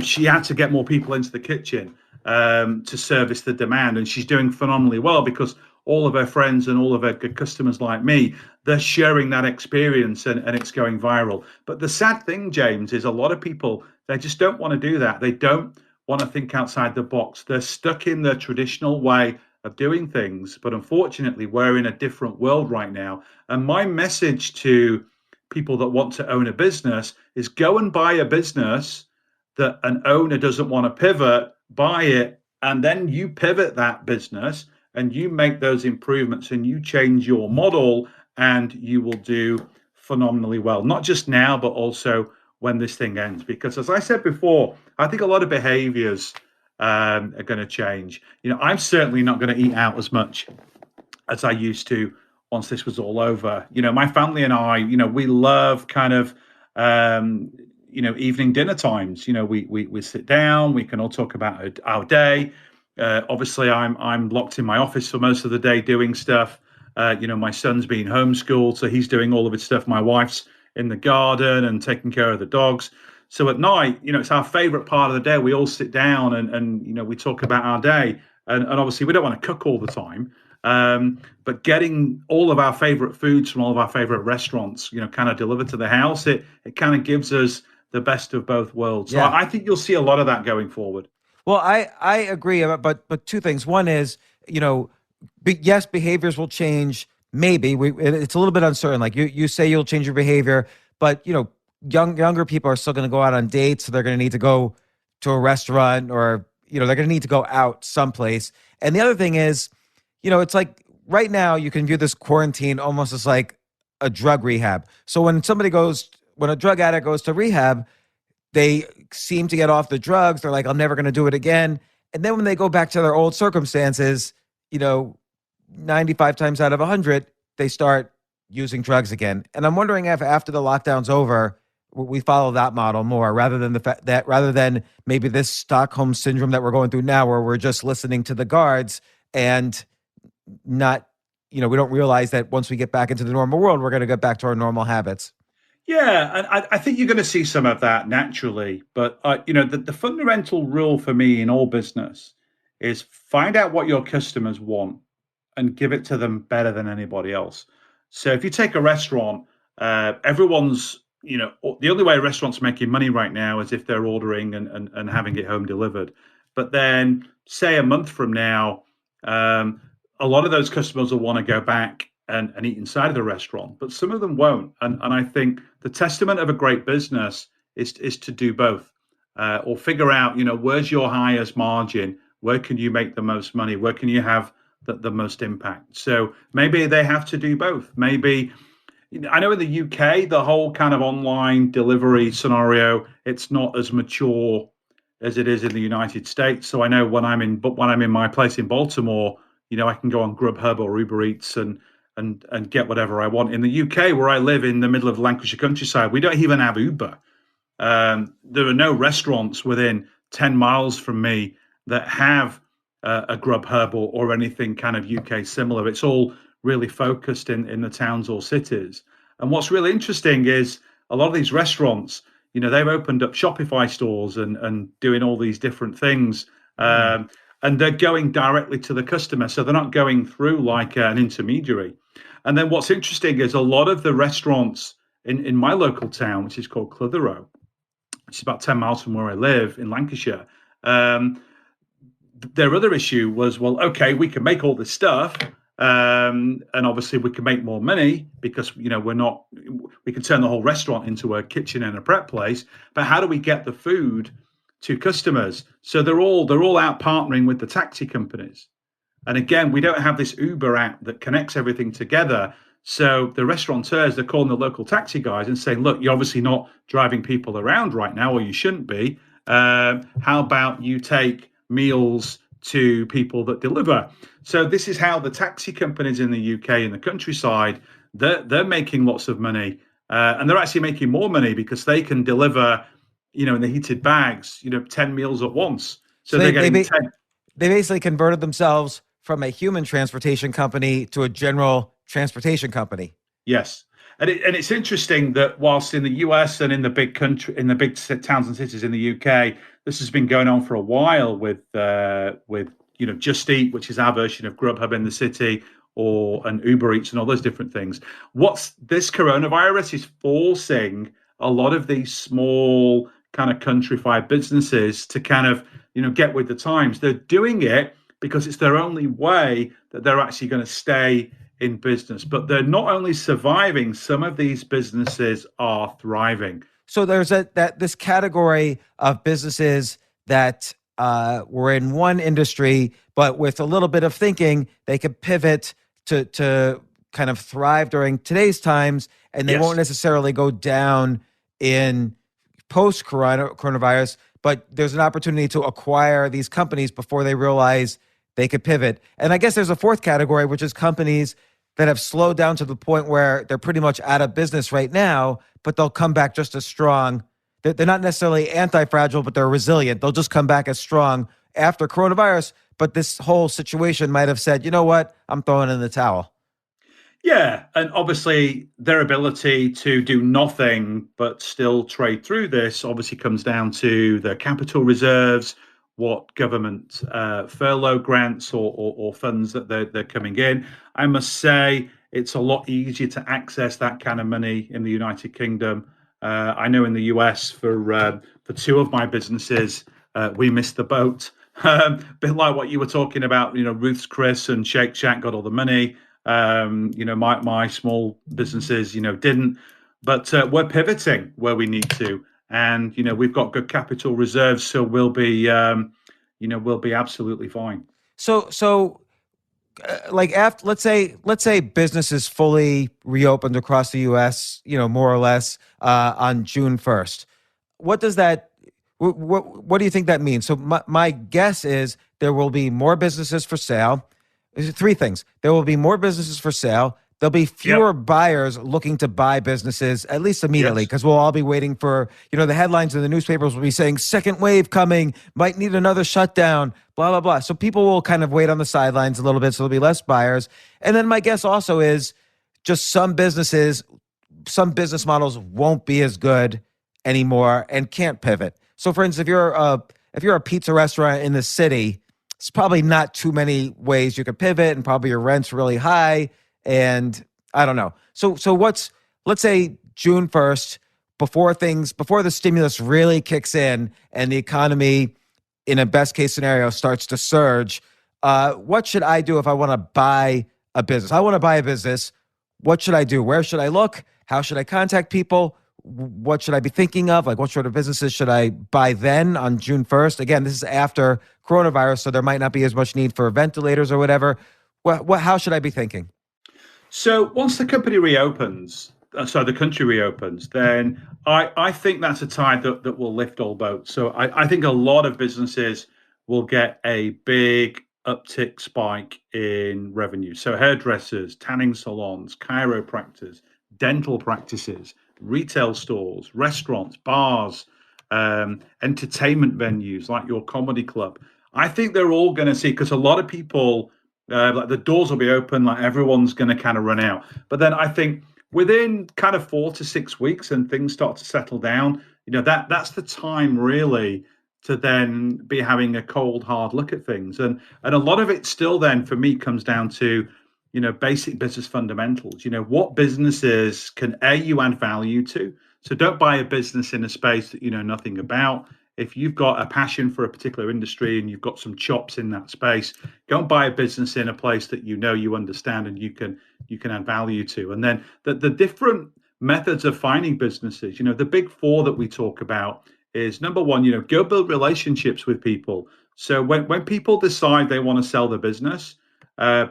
she had to get more people into the kitchen to service the demand. And she's doing phenomenally well because all of her friends and all of her good customers like me, they're sharing that experience and it's going viral. But the sad thing, James, is a lot of people, they just don't want to do that. They don't want to think outside the box. They're stuck in their traditional way of doing things. But unfortunately, we're in a different world right now. And my message to people that want to own a business is go and buy a business that an owner doesn't want to pivot, buy it and then you pivot that business and you make those improvements and you change your model, and you will do phenomenally well, not just now, but also when this thing ends. Because as I said before, I think a lot of behaviors are going to change. I'm certainly not going to eat out as much as I used to once this was all over. My family and I, we love kind of, evening dinner times. We sit down, we can all talk about our day. Obviously, I'm locked in my office for most of the day doing stuff. My son's being homeschooled, so he's doing all of his stuff. My wife's in the garden and taking care of the dogs. So at night, it's our favorite part of the day. We all sit down and we talk about our day. And obviously, we don't want to cook all the time. But getting all of our favorite foods from all of our favorite restaurants, kind of delivered to the house, it kind of gives us the best of both worlds. So Yeah. I think you'll see a lot of that going forward. Well, I agree, but two things. One is, yes, behaviors will change. Maybe it's a little bit uncertain. Like you say, you'll change your behavior, but younger people are still going to go out on dates, so they're going to need to go to a restaurant, or they're going to need to go out someplace. And the other thing is, it's like right now you can view this quarantine almost as like a drug rehab. So when a drug addict goes to rehab, they seem to get off the drugs. They're like, I'm never going to do it again. And then when they go back to their old circumstances, 95 times out of 100, they start using drugs again. And I'm wondering if after the lockdown's over, we follow that model more, rather than maybe this Stockholm syndrome that we're going through now, where we're just listening to the guards and not, we don't realize that once we get back into the normal world, we're going to get back to our normal habits. Yeah, and I think you're going to see some of that naturally. But, the fundamental rule for me in all business is find out what your customers want and give it to them better than anybody else. So if you take a restaurant, everyone's, the only way a restaurant's making money right now is if they're ordering and having it home delivered. But then say a month from now, a lot of those customers will want to go back and eat inside of the restaurant, but some of them won't. And I think the testament of a great business is to do both, or figure out, where's your highest margin? Where can you make the most money? Where can you have the most impact? So maybe they have to do both. Maybe, I know in the UK, the whole kind of online delivery scenario, it's not as mature as it is in the United States. So I know when I'm in my place in Baltimore, I can go on Grubhub or Uber Eats and get whatever I want. In the UK, where I live in the middle of Lancashire countryside, we don't even have Uber. There are no restaurants within 10 miles from me that have a Grubhub or anything kind of UK similar. It's all really focused in the towns or cities. And what's really interesting is a lot of these restaurants, they've opened up Shopify stores and doing all these different things. And they're going directly to the customer. So they're not going through like an intermediary. And then what's interesting is a lot of the restaurants in my local town, which is called Clitheroe, which is about 10 miles from where I live in Lancashire. Their other issue was, well, okay, we can make all this stuff. And obviously we can make more money because, we can turn the whole restaurant into a kitchen and a prep place. But how do we get the food to customers? So they're all out partnering with the taxi companies. And again, we don't have this Uber app that connects everything together. So the restaurateurs, they're calling the local taxi guys and saying, look, you're obviously not driving people around right now, or you shouldn't be. How about you take meals to people that deliver? So this is how the taxi companies in the UK, in the countryside, they're making lots of money. And they're actually making more money because they can deliver, in the heated bags, 10 meals at once. So they're getting 10. They basically converted themselves from a human transportation company to a general transportation company. Yes. And it's interesting that whilst in the US and in the big towns and cities in the UK, this has been going on for a while with Just Eat, which is our version of Grubhub in the city, and Uber Eats and all those different things. What's this coronavirus is forcing a lot of these small kind of countrified businesses to kind of, get with the times. They're doing it because it's their only way that they're actually going to stay in business. But they're not only surviving, some of these businesses are thriving. So there's this category of businesses that were in one industry, but with a little bit of thinking, they could pivot to kind of thrive during today's times, and they won't necessarily go down in post-coronavirus, but there's an opportunity to acquire these companies before they realize they could pivot. And I guess there's a fourth category, which is companies that have slowed down to the point where they're pretty much out of business right now, but they'll come back just as strong. They're not necessarily anti-fragile, but they're resilient. They'll just come back as strong after coronavirus. But this whole situation might have said, you know what, I'm throwing in the towel. Yeah, and obviously their ability to do nothing but still trade through this obviously comes down to their capital reserves, what government furlough grants or funds that they're coming in. I must say it's a lot easier to access that kind of money in the United Kingdom. I know in the US for two of my businesses, we missed the boat. A bit like what you were talking about, Ruth's Chris and Shake Shack got all the money. My small businesses, didn't, but we're pivoting where we need to, and we've got good capital reserves, so we'll be absolutely fine. So, like after let's say business is fully reopened across the U.S., more or less on June 1st. What does that? What do you think that means? So my guess is there will be more businesses for sale. There's three things. There will be more businesses for sale. There'll be fewer buyers looking to buy businesses, at least immediately, because we'll all be waiting for, the headlines in the newspapers will be saying, second wave coming, might need another shutdown, blah, blah, blah. So people will kind of wait on the sidelines a little bit, so there'll be less buyers. And then my guess also is just some business models won't be as good anymore and can't pivot. So for instance, if you're a pizza restaurant in the city, it's probably not too many ways you could pivot, and probably your rent's really high. And I don't know. So let's say June 1st, before the stimulus really kicks in and the economy in a best case scenario starts to surge. What should I do if I want to buy a business? I want to buy a business. What should I do? Where should I look? How should I contact people? What should I be thinking of? Like, what sort of businesses should I buy then on June 1st? Again, this is after coronavirus, so there might not be as much need for ventilators or whatever. How should I be thinking? So once the company reopens, the country reopens, then I think that's a tide that will lift all boats. So I think a lot of businesses will get a big uptick spike in revenue. So hairdressers, tanning salons, chiropractors, dental practices, retail stores, restaurants, bars, entertainment venues like your comedy club. I think they're all going to see, because a lot of people, like the doors will be open, like everyone's going to kind of run out. But then I think within kind of 4 to 6 weeks, and things start to settle down, that's the time really to then be having a cold, hard look at things. And a lot of it still then for me comes down to, basic business fundamentals. What businesses can you add value to? So don't buy a business in a space that you know nothing about. If you've got a passion for a particular industry and you've got some chops in that space, go and buy a business in a place that you understand and you can add value to. And then the different methods of finding businesses, the big four that we talk about is, number one, go build relationships with people. So when people decide they want to sell their business,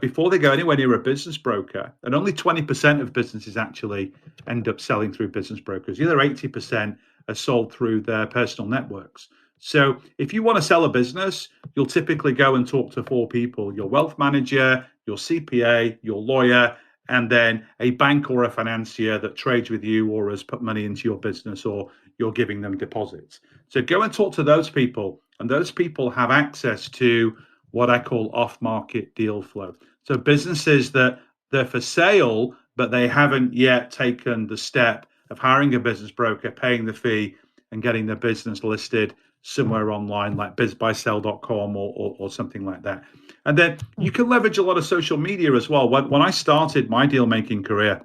before they go anywhere near a business broker, and only 20% of businesses actually end up selling through business brokers. The other 80% are sold through their personal networks. So if you want to sell a business, you'll typically go and talk to four people: your wealth manager, your CPA, your lawyer, and then a bank or a financier that trades with you or has put money into your business, or you're giving them deposits. So go and talk to those people, and those people have access to what I call off-market deal flow. So businesses that they're for sale, but they haven't yet taken the step of hiring a business broker, paying the fee, and getting their business listed somewhere online like bizbuysell.com or something like that. And then you can leverage a lot of social media as well. When I started my deal-making career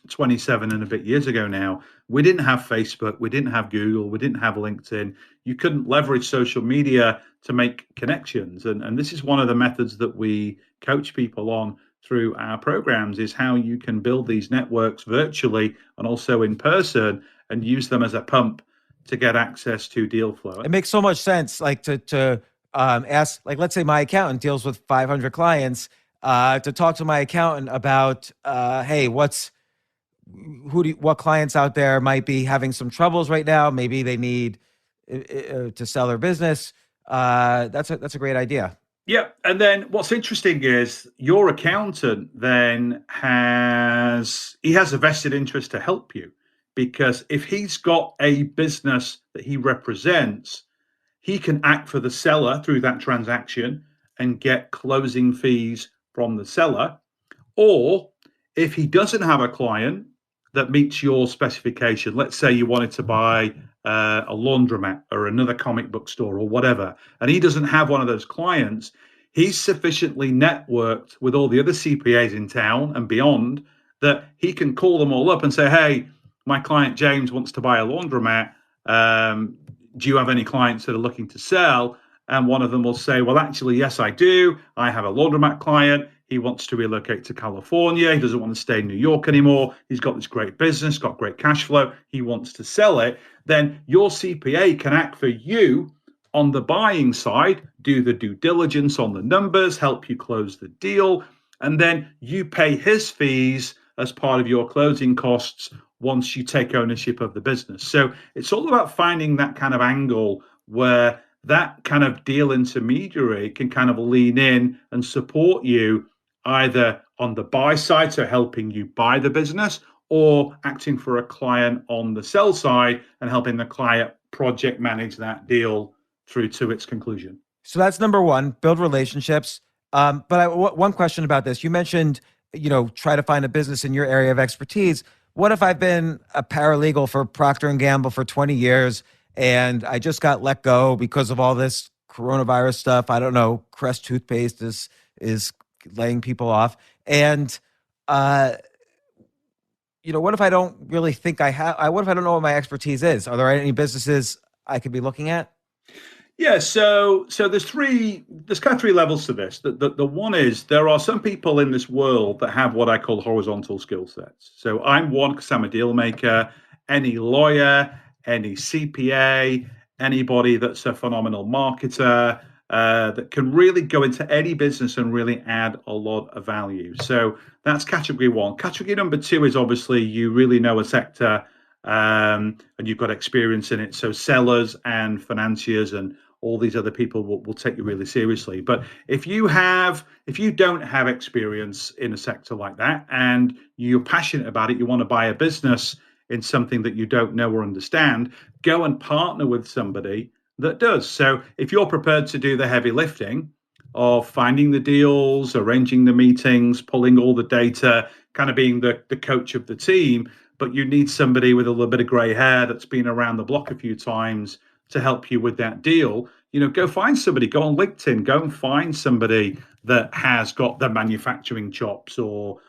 27 and a bit years ago now, we didn't have Facebook, we didn't have Google, we didn't have LinkedIn. You couldn't leverage social media to make connections. And this is one of the methods that we coach people on through our programs, is how you can build these networks virtually and also in person and use them as a pump to get access to deal flow. It makes so much sense, like to ask, like, let's say my accountant deals with 500 clients, to talk to my accountant about, hey, what clients out there might be having some troubles right now? Maybe they need to sell their business. That's a great idea. Yeah, and then what's interesting is your accountant then has a vested interest to help you, because if he's got a business that he represents, he can act for the seller through that transaction and get closing fees from the seller. Or if he doesn't have a client that meets your specification, let's say you wanted to buy a laundromat or another comic book store or whatever, and he doesn't have one of those clients, he's sufficiently networked with all the other CPAs in town and beyond that he can call them all up and say, hey, my client James wants to buy a laundromat. Do you have any clients that are looking to sell? And one of them will say, well, actually, yes, I do. I have a laundromat client. He wants to relocate to California. He doesn't want to stay in New York anymore. He's got this great business, got great cash flow. He wants to sell it. Then your CPA can act for you on the buying side, do the due diligence on the numbers, help you close the deal, and then you pay his fees as part of your closing costs once you take ownership of the business. So it's all about finding that kind of angle where that kind of deal intermediary can kind of lean in and support you either on the buy side, so helping you buy the business, or acting for a client on the sell side and helping the client project manage that deal through to its conclusion. So that's number one, build relationships. But one question about this. You mentioned, try to find a business in your area of expertise. What if I've been a paralegal for Procter & Gamble for 20 years and I just got let go because of all this coronavirus stuff? I don't know, Crest toothpaste is laying people off. And, what if I don't really think what if I don't know what my expertise is? Are there any businesses I could be looking at? Yeah, so there's kind of three levels to this. The one is there are some people in this world that have what I call horizontal skill sets. So I'm one because I'm a deal maker. Any lawyer, any CPA, anybody that's a phenomenal marketer that can really go into any business and really add a lot of value. So that's category one. Category number two is obviously you really know a sector and you've got experience in it. So sellers and financiers and all these other people will take you really seriously. But if you don't have experience in a sector like that and you're passionate about it, you want to buy a business in something that you don't know or understand, go and partner with somebody that does. So if you're prepared to do the heavy lifting of finding the deals, arranging the meetings, pulling all the data, kind of being the coach of the team, but you need somebody with a little bit of gray hair that's been around the block a few times to help you with that deal, go find somebody, go on LinkedIn, go and find somebody that has got the manufacturing chops, or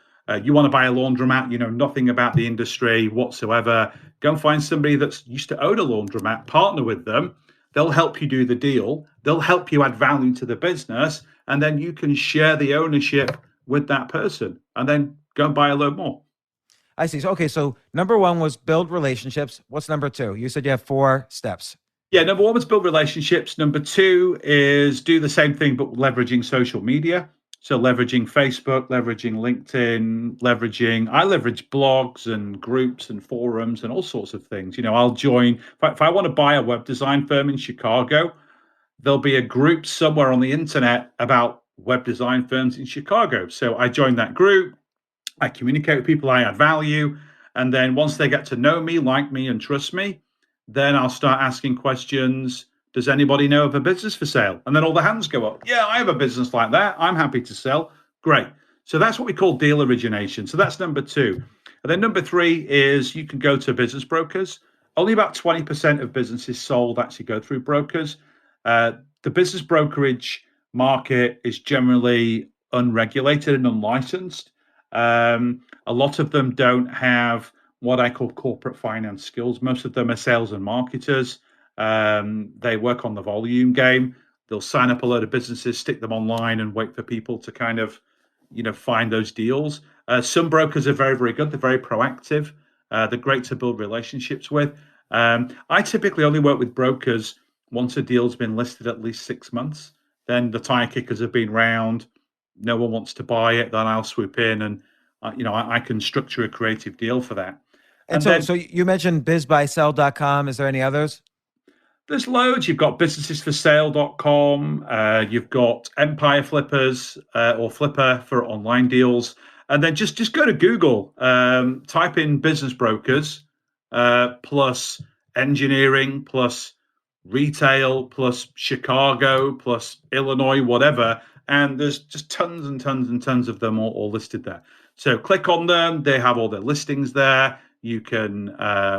you want to buy a laundromat, nothing about the industry whatsoever, go and find somebody that's used to own a laundromat, partner with them. They'll help you do the deal. They'll help you add value to the business, and then you can share the ownership with that person and then go and buy a load more. I see. So, okay. So number one was build relationships. What's number two? You said you have 4 steps. Yeah, number one was build relationships. Number two is do the same thing, but leveraging social media. So leveraging Facebook, leveraging LinkedIn, I leverage blogs and groups and forums and all sorts of things. I'll join, if I want to buy a web design firm in Chicago, there'll be a group somewhere on the internet about web design firms in Chicago. So I join that group, I communicate with people, I add value. And then once they get to know me, like me, and trust me, then I'll start asking questions. Does anybody know of a business for sale? And then all the hands go up. Yeah, I have a business like that. I'm happy to sell. Great. So that's what we call deal origination. So that's number two. And then number three is you can go to business brokers. Only about 20% of businesses sold actually go through brokers. The business brokerage market is generally unregulated and unlicensed. A lot of them don't have what I call corporate finance skills. Most of them are sales and marketers. They work on the volume game. They'll sign up a load of businesses, stick them online, and wait for people to kind of, find those deals. Some brokers are very, very good. They're very proactive. They're great to build relationships with. I typically only work with brokers once a deal's been listed at least 6 months. Then the tire kickers have been round. No one wants to buy it. Then I'll swoop in and I can structure a creative deal for that. And so you mentioned bizbuysell.com. Is there any others? There's loads. You've got businessesforsale.com. You've got Empire Flippers or Flipper for online deals. And then just go to Google, type in business brokers plus engineering plus retail plus Chicago plus Illinois, whatever. And there's just tons and tons and tons of them all listed there. So click on them. They have all their listings there. You can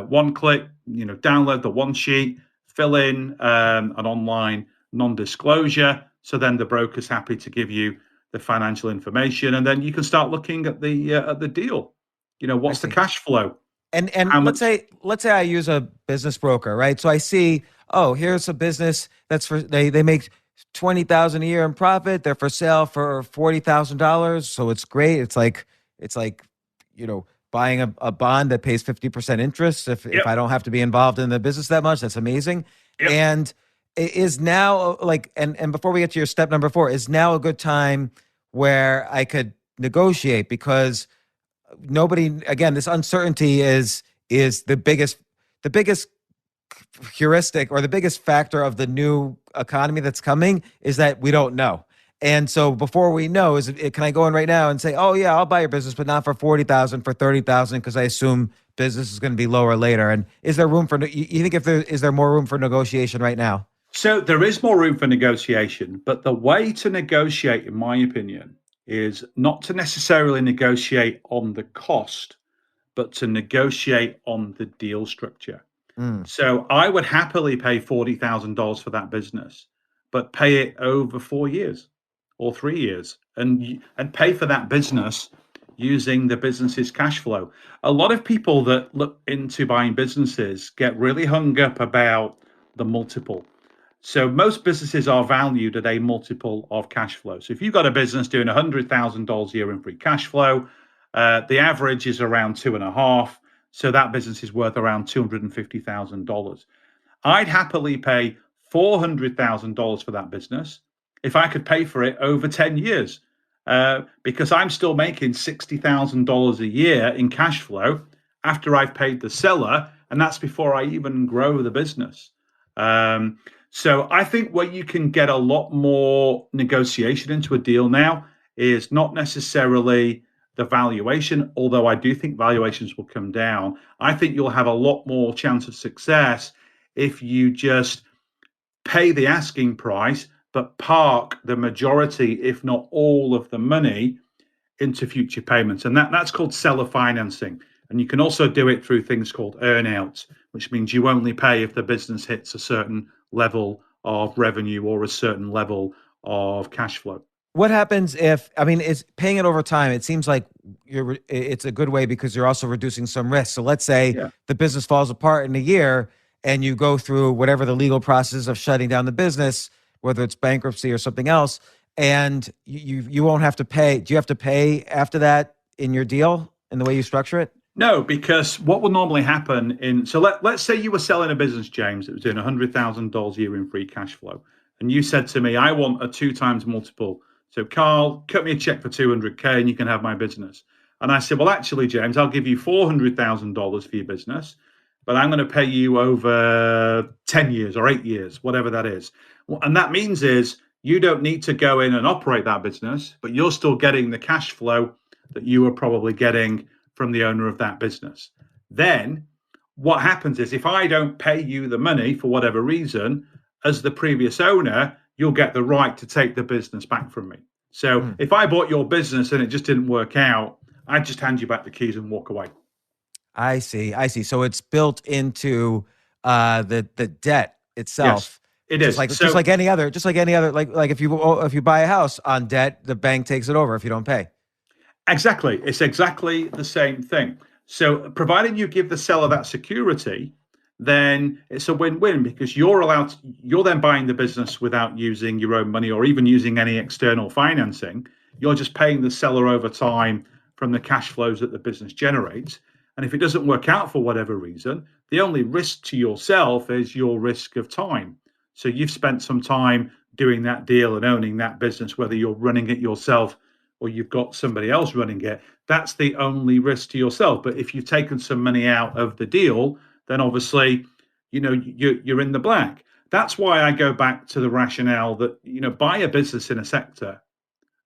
one click, download the one sheet, fill in an online non-disclosure. So then the broker's happy to give you the financial information, and then you can start looking at the deal. What's the cash flow? And let's say I use a business broker, right? So I see, here's a business that's they make $20,000 a year in profit. They're for sale for $40,000. So it's great. It's like buying a bond that pays 50% interest. If I don't have to be involved in the business that much, that's amazing. Yep. And is now and before we get to your step number 4, is now a good time where I could negotiate, because this uncertainty is the biggest heuristic, or the biggest factor of the new economy that's coming, is that we don't know. And so before we know, can I go in right now and say, oh yeah, I'll buy your business, but not for $40,000, for $30,000, because I assume business is going to be lower later? And is there room for, you think is there more room for negotiation right now? So there is more room for negotiation, but the way to negotiate, in my opinion, is not to necessarily negotiate on the cost, but to negotiate on the deal structure. So I would happily pay $40,000 for that business, but pay it over 4 years or 3 years, and pay for that business using the business's cash flow. A lot of people that look into buying businesses get really hung up about the multiple. So most businesses are valued at a multiple of cash flow. So if you've got a business doing $100,000 a year in free cash flow, the average is around 2.5. So that business is worth around $250,000. I'd happily pay $400,000 for that business if I could pay for it over 10 years, because I'm still making $60,000 a year in cash flow after I've paid the seller, and that's before I even grow the business. So I think where you can get a lot more negotiation into a deal now is not necessarily the valuation, although I do think valuations will come down. I think you'll have a lot more chance of success if you just pay the asking price, but park the majority, if not all of the money, into future payments. And that's called seller financing. And you can also do it through things called earnouts, which means you only pay if the business hits a certain level of revenue or a certain level of cash flow. What happens is paying it over time? It seems like it's a good way, because you're also reducing some risk. So let's say the business falls apart in a year, and you go through whatever the legal process of shutting down the business, whether it's bankruptcy or something else, and you won't have to pay. Do you have to pay after that in your deal, in the way you structure it? No, because what will normally happen let's say you were selling a business, James, that was doing $100,000 a year in free cash flow. And you said to me, I want a 2 times multiple. So Carl, cut me a check for $200K and you can have my business. And I said, well, actually, James, I'll give you $400,000 for your business, but I'm going to pay you over 10 years or 8 years, whatever that is. And that means is you don't need to go in and operate that business, but you're still getting the cash flow that you were probably getting from the owner of that business. Then what happens is, if I don't pay you the money for whatever reason, as the previous owner, you'll get the right to take the business back from me. So if I bought your business and it just didn't work out, I'd just hand you back the keys and walk away. I see. So it's built into the debt itself. Yes, it is. Just like any other, like if you buy a house on debt, the bank takes it over if you don't pay. Exactly. It's exactly the same thing. So provided you give the seller that security, then it's a win-win, because you're then buying the business without using your own money or even using any external financing. You're just paying the seller over time from the cash flows that the business generates. And if it doesn't work out for whatever reason, the only risk to yourself is your risk of time. So you've spent some time doing that deal and owning that business, whether you're running it yourself or you've got somebody else running it. That's the only risk to yourself. But if you've taken some money out of the deal, then obviously, you're in the black. That's why I go back to the rationale that, buy a business in a sector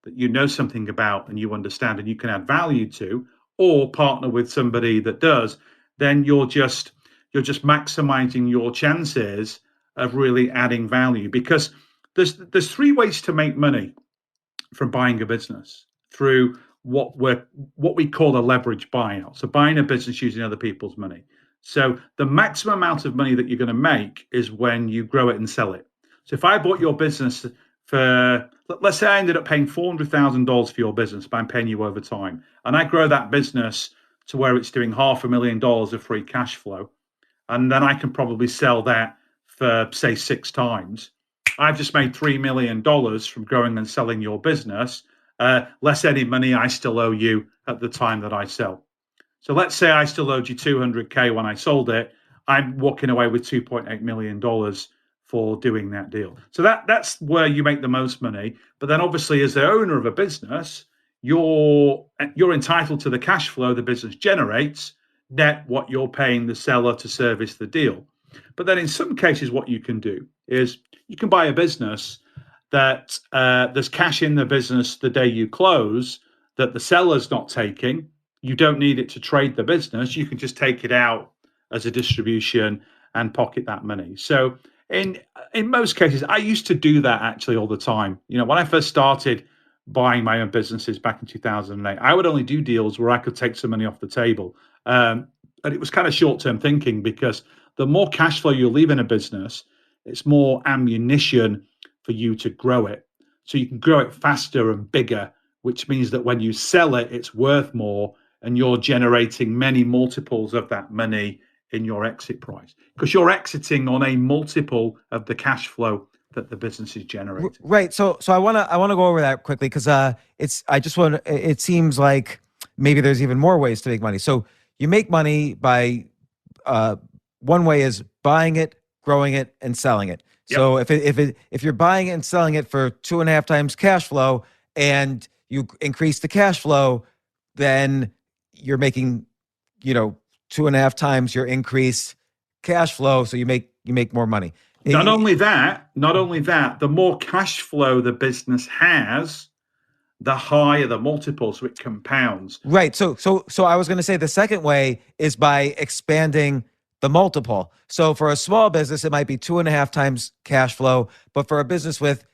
that you know something about and you understand and you can add value to, or partner with somebody that does. Then you're just maximizing your chances of really adding value, because there's three ways to make money from buying a business: through what we call a leverage buyout. So buying a business using other people's money. So the maximum amount of money that you're going to make is when you grow it and sell it. So if I bought your business for, let's say I ended up paying $400,000 for your business, but I'm paying you over time, and I grow that business to where it's doing $500,000 of free cash flow, and then I can probably sell that for, say, 6 times. I've just made $3 million from growing and selling your business, less any money I still owe you at the time that I sell. So let's say I still owed you $200K when I sold it. I'm walking away with $2.8 million for doing that deal. So that's where you make the most money. But then obviously, as the owner of a business, you're entitled to the cash flow the business generates, net what you're paying the seller to service the deal. But then in some cases, what you can do is you can buy a business that there's cash in the business the day you close that the seller's not taking. You don't need it to trade the business. You can just take it out as a distribution and pocket that money. So in most cases, I used to do that actually all the time. When I first started buying my own businesses back in 2008, I would only do deals where I could take some money off the table. And it was kind of short-term thinking, because the more cash flow you leave in a business, it's more ammunition for you to grow it. So you can grow it faster and bigger, which means that when you sell it, it's worth more, and you're generating many multiples of that money in your exit price, because you're exiting on a multiple of the cash flow that the business is generating. Right. So I want to go over that quickly, because it seems like maybe there's even more ways to make money. So you make money by one way is buying it, growing it, and selling it. Yep. So if you're buying it and selling it for 2.5 times cash flow, and you increase the cash flow, then you're making 2.5 times your increased cash flow. So you make more money. Not only that, the more cash flow the business has, the higher the multiple, so it compounds. Right. So I was going to say the second way is by expanding the multiple. So for a small business, it might be 2.5 times cash flow, but for a business with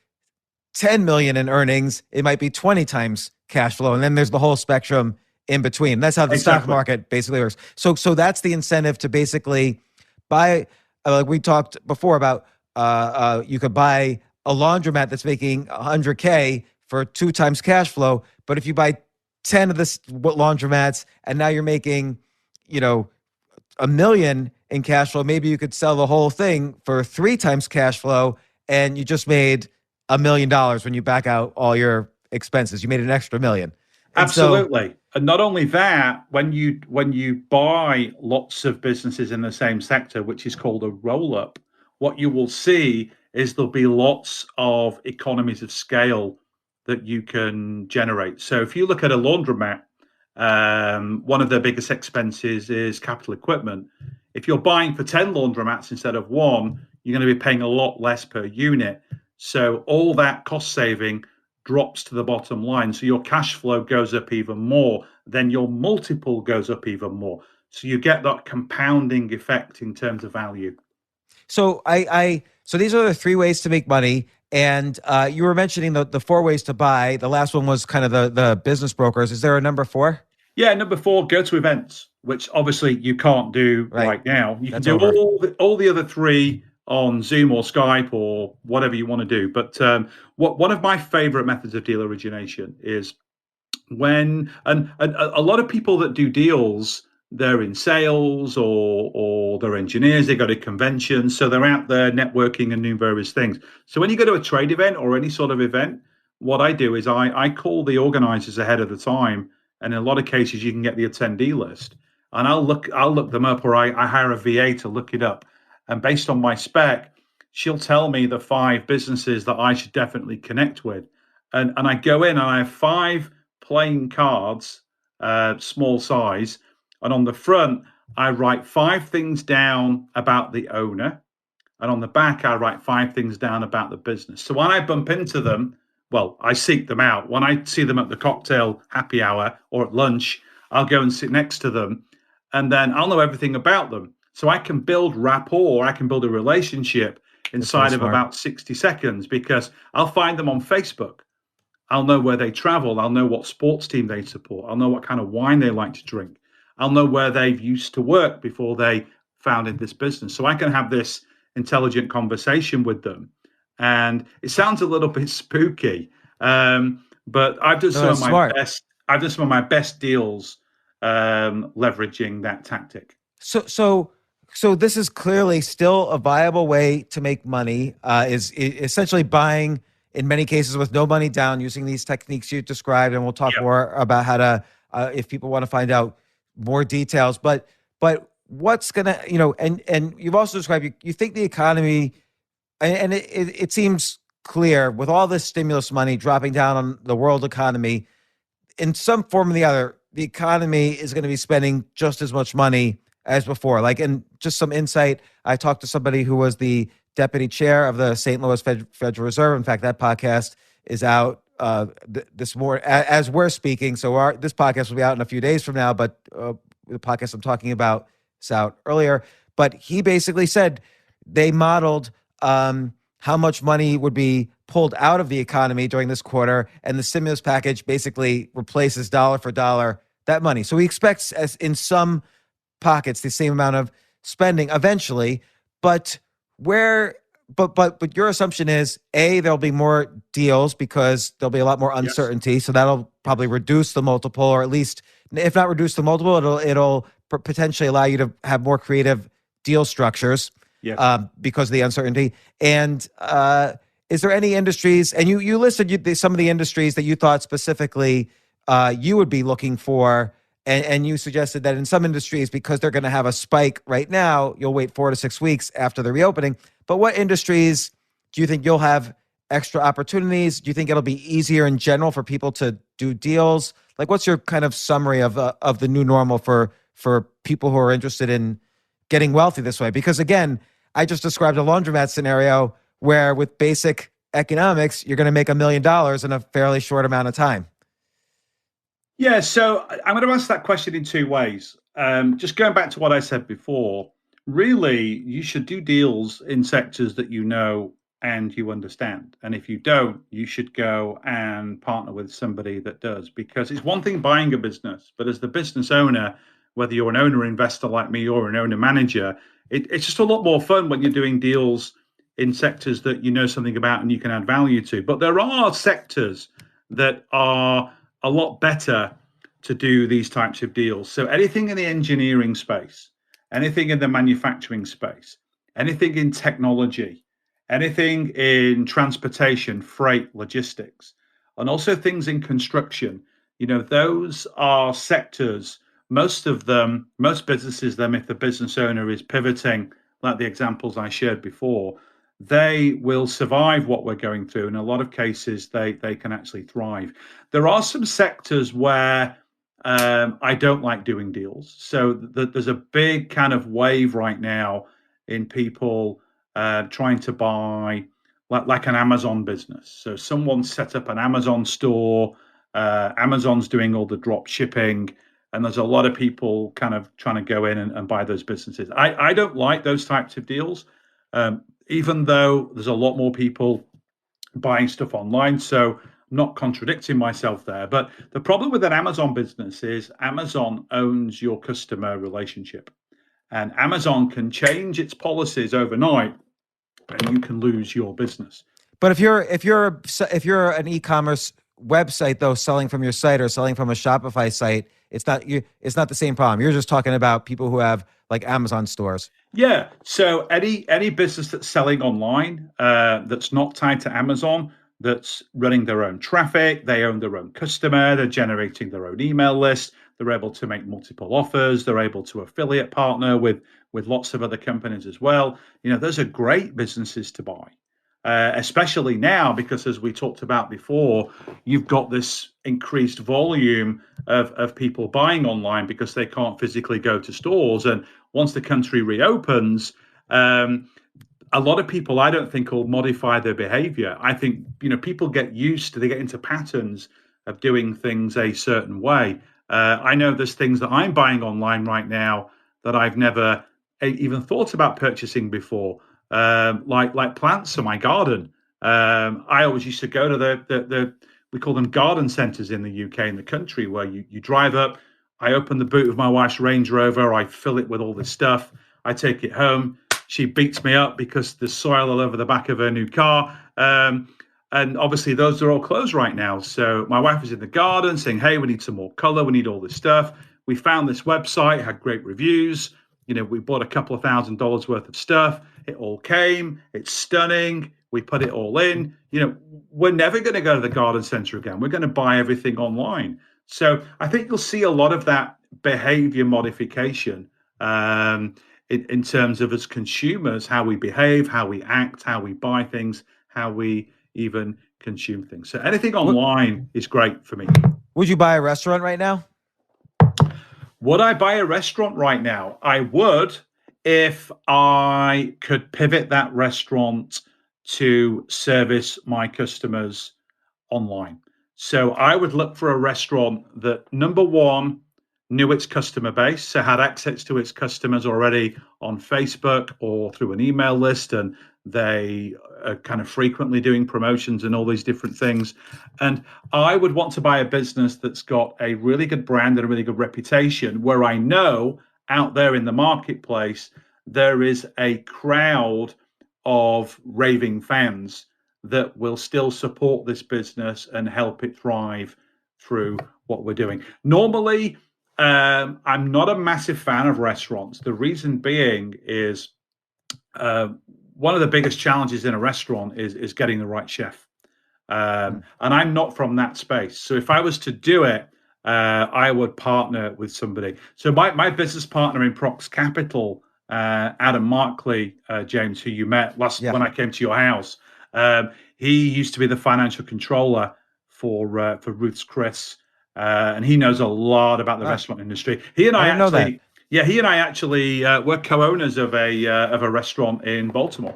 10 million in earnings, it might be 20 times cash flow. And then there's the whole spectrum in between. That's how the stock market basically works. So that's the incentive to basically buy, like we talked before about, you could buy a laundromat that's making 100K for 2 times cash flow. But if you buy 10 of this laundromats and now you're making, $1 million in cash flow, maybe you could sell the whole thing for 3 times cash flow, and you just made $1 million when you back out all your expenses. You made an extra $1 million. Absolutely. And not only that, when you buy lots of businesses in the same sector, which is called a roll-up, what you will see is there'll be lots of economies of scale that you can generate. So if you look at a laundromat, one of their biggest expenses is capital equipment. If you're buying for 10 laundromats instead of 1, you're going to be paying a lot less per unit. So all that cost saving drops to the bottom line. So your cash flow goes up even more. Then your multiple goes up even more. So you get that compounding effect in terms of value. So so these are the 3 ways to make money. And you were mentioning the 4 ways to buy. The last one was kind of the business brokers. Is there a number 4? Yeah, number 4, go to events, which obviously you can't do right now. You can do all the other 3 on Zoom or Skype or whatever you want to do. But one of my favorite methods of deal origination is when, and a lot of people that do deals, they're in sales or they're engineers, they go to conventions, so they're out there networking and doing various things. So when you go to a trade event or any sort of event, what I do is I call the organizers ahead of the time, and in a lot of cases you can get the attendee list. and I'll look them up, or I hire a VA to look it up. And based on my spec, she'll tell me the 5 businesses that I should definitely connect with. And I go in and I have 5 playing cards, small size. And on the front, I write 5 things down about the owner. And on the back, I write 5 things down about the business. So when I bump into them, well, I seek them out. When I see them at the cocktail happy hour or at lunch, I'll go and sit next to them, and then I'll know everything about them. So I can build rapport, I can build a relationship inside of about 60 seconds, because I'll find them on Facebook. I'll know where they travel. I'll know what sports team they support. I'll know what kind of wine they like to drink. I'll know where they've used to work before they founded this business. So I can have this intelligent conversation with them. And it sounds a little bit spooky, but I've done some of my best. I've done some of my best deals leveraging that tactic. So this is clearly still a viable way to make money. Is essentially buying, in many cases, with no money down, using these techniques you described, and we'll talk more about how to, if people want to find out more details. But what's gonna, and you've also described, you think the economy, and it seems clear with all this stimulus money dropping down on the world economy, in some form or the other, the economy is going to be spending just as much money as before. Like, and just some insight, I talked to somebody who was the deputy chair of the St. Louis Federal Reserve. In fact, that podcast is out this morning as we're speaking. So this podcast will be out in a few days from now, but the podcast I'm talking about is out earlier. But he basically said they modeled how much money would be pulled out of the economy during this quarter, and the stimulus package basically replaces dollar for dollar that money. So he expects, as in some pockets, the same amount of spending eventually. But your assumption is, A, there'll be more deals because there'll be a lot more uncertainty. Yes. So that'll probably reduce the multiple, or at least, if not reduce the multiple, it'll potentially allow you to have more creative deal structures. Yes. Because of the uncertainty. And is there any industries, and you listed some of the industries that you thought specifically you would be looking for, and you suggested that in some industries, because they're going to have a spike right now, you'll wait 4 to 6 weeks after the reopening. But what industries do you think you'll have extra opportunities? Do you think it'll be easier in general for people to do deals? Like, what's your kind of summary of the new normal for people who are interested in getting wealthy this way? Because again, I just described a laundromat scenario where with basic economics, you're going to make $1 million in a fairly short amount of time. Yeah, so I'm going to answer that question in 2 ways. Just going back to what I said before, really, you should do deals in sectors that you know and you understand. And if you don't, you should go and partner with somebody that does. Because it's one thing buying a business, but as the business owner, whether you're an owner investor like me or an owner manager, it's just a lot more fun when you're doing deals in sectors that you know something about and you can add value to. But there are sectors that are a lot better to do these types of deals. So anything in the engineering space, anything in the manufacturing space, anything in technology, anything in transportation, freight, logistics, and also things in construction, those are sectors. Most businesses, if the business owner is pivoting, like the examples I shared before, they will survive what we're going through. In a lot of cases, they can actually thrive. There are some sectors where I don't like doing deals. So there's a big kind of wave right now in people trying to buy like an Amazon business. So someone set up an Amazon store. Amazon's doing all the drop shipping. And there's a lot of people kind of trying to go in and buy those businesses. I don't like those types of deals, even though there's a lot more people buying stuff online. So I'm not contradicting myself there. But the problem with an Amazon business is Amazon owns your customer relationship. And Amazon can change its policies overnight, and you can lose your business. But if you're an e-commerce website, though, selling from your site or selling from a Shopify site, it's not the same problem. You're just talking about people who have like Amazon stores. Yeah. So any business that's selling online, that's not tied to Amazon, that's running their own traffic, they own their own customer, they're generating their own email list, They're able to make multiple offers. They're able to affiliate partner with lots of other companies as well. Those are great businesses to buy. Especially now, because as we talked about before, you've got this increased volume of people buying online because they can't physically go to stores. And once the country reopens, a lot of people, I don't think, will modify their behavior. I think, people get into patterns of doing things a certain way. I know there's things that I'm buying online right now that I've never even thought about purchasing before. Like plants for my garden. I always used to go to the we call them garden centres in the UK, in the country, where you drive up. I open the boot of my wife's Range Rover. I fill it with all this stuff. I take it home. She beats me up because there's soil all over the back of her new car. And obviously those are all closed right now. So my wife was in the garden saying, hey, we need some more colour. We need all this stuff. We found this website, had great reviews. We bought a couple of $1,000s worth of stuff. It all came. It's stunning. We put it all in. We're never going to go to the garden centre again. We're going to buy everything online. So I think you'll see a lot of that behaviour modification in terms of, as consumers, how we behave, how we act, how we buy things, how we even consume things. So anything online is great for me. Would you buy a restaurant right now? Would I buy a restaurant right now? I would, if I could pivot that restaurant to service my customers online. So I would look for a restaurant that, number one, knew its customer base, so had access to its customers already on Facebook or through an email list, and they are kind of frequently doing promotions and all these different things. And I would want to buy a business that's got a really good brand and a really good reputation, where I know out there in the marketplace there is a crowd of raving fans that will still support this business and help it thrive through what we're doing. Normally, I'm not a massive fan of restaurants. The reason being is one of the biggest challenges in a restaurant is getting the right chef. And I'm not from that space. So if I was to do it, I would partner with somebody. So my business partner in Prox Capital, Adam Markley, James, who you met when I came to your house, he used to be the financial controller for Ruth's Chris. And he knows a lot about the restaurant industry. He and I actually were co-owners of a restaurant in Baltimore.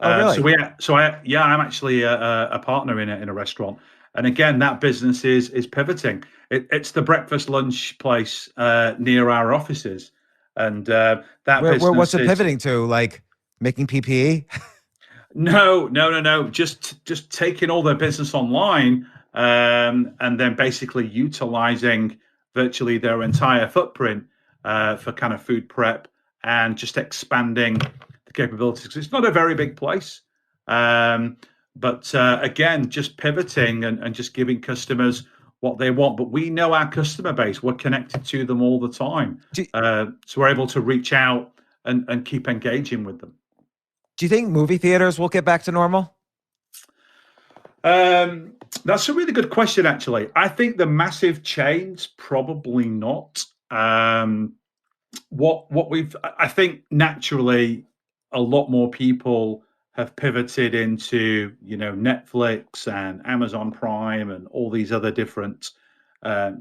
Really? I'm actually a partner in a restaurant. And again, that business is pivoting. It's the breakfast lunch place near our offices, and that business. What's it pivoting to? Like making PPE? No. Just taking all their business online. And then basically utilizing virtually their entire footprint for kind of food prep and just expanding the capabilities. Because it's not a very big place. But again, just pivoting and just giving customers what they want. But we know our customer base. We're connected to them all the time. So we're able to reach out and keep engaging with them. Do you think movie theaters will get back to normal? That's a really good question, actually. I think the massive chains, probably not. I think naturally a lot more people have pivoted into, Netflix and Amazon Prime and all these other different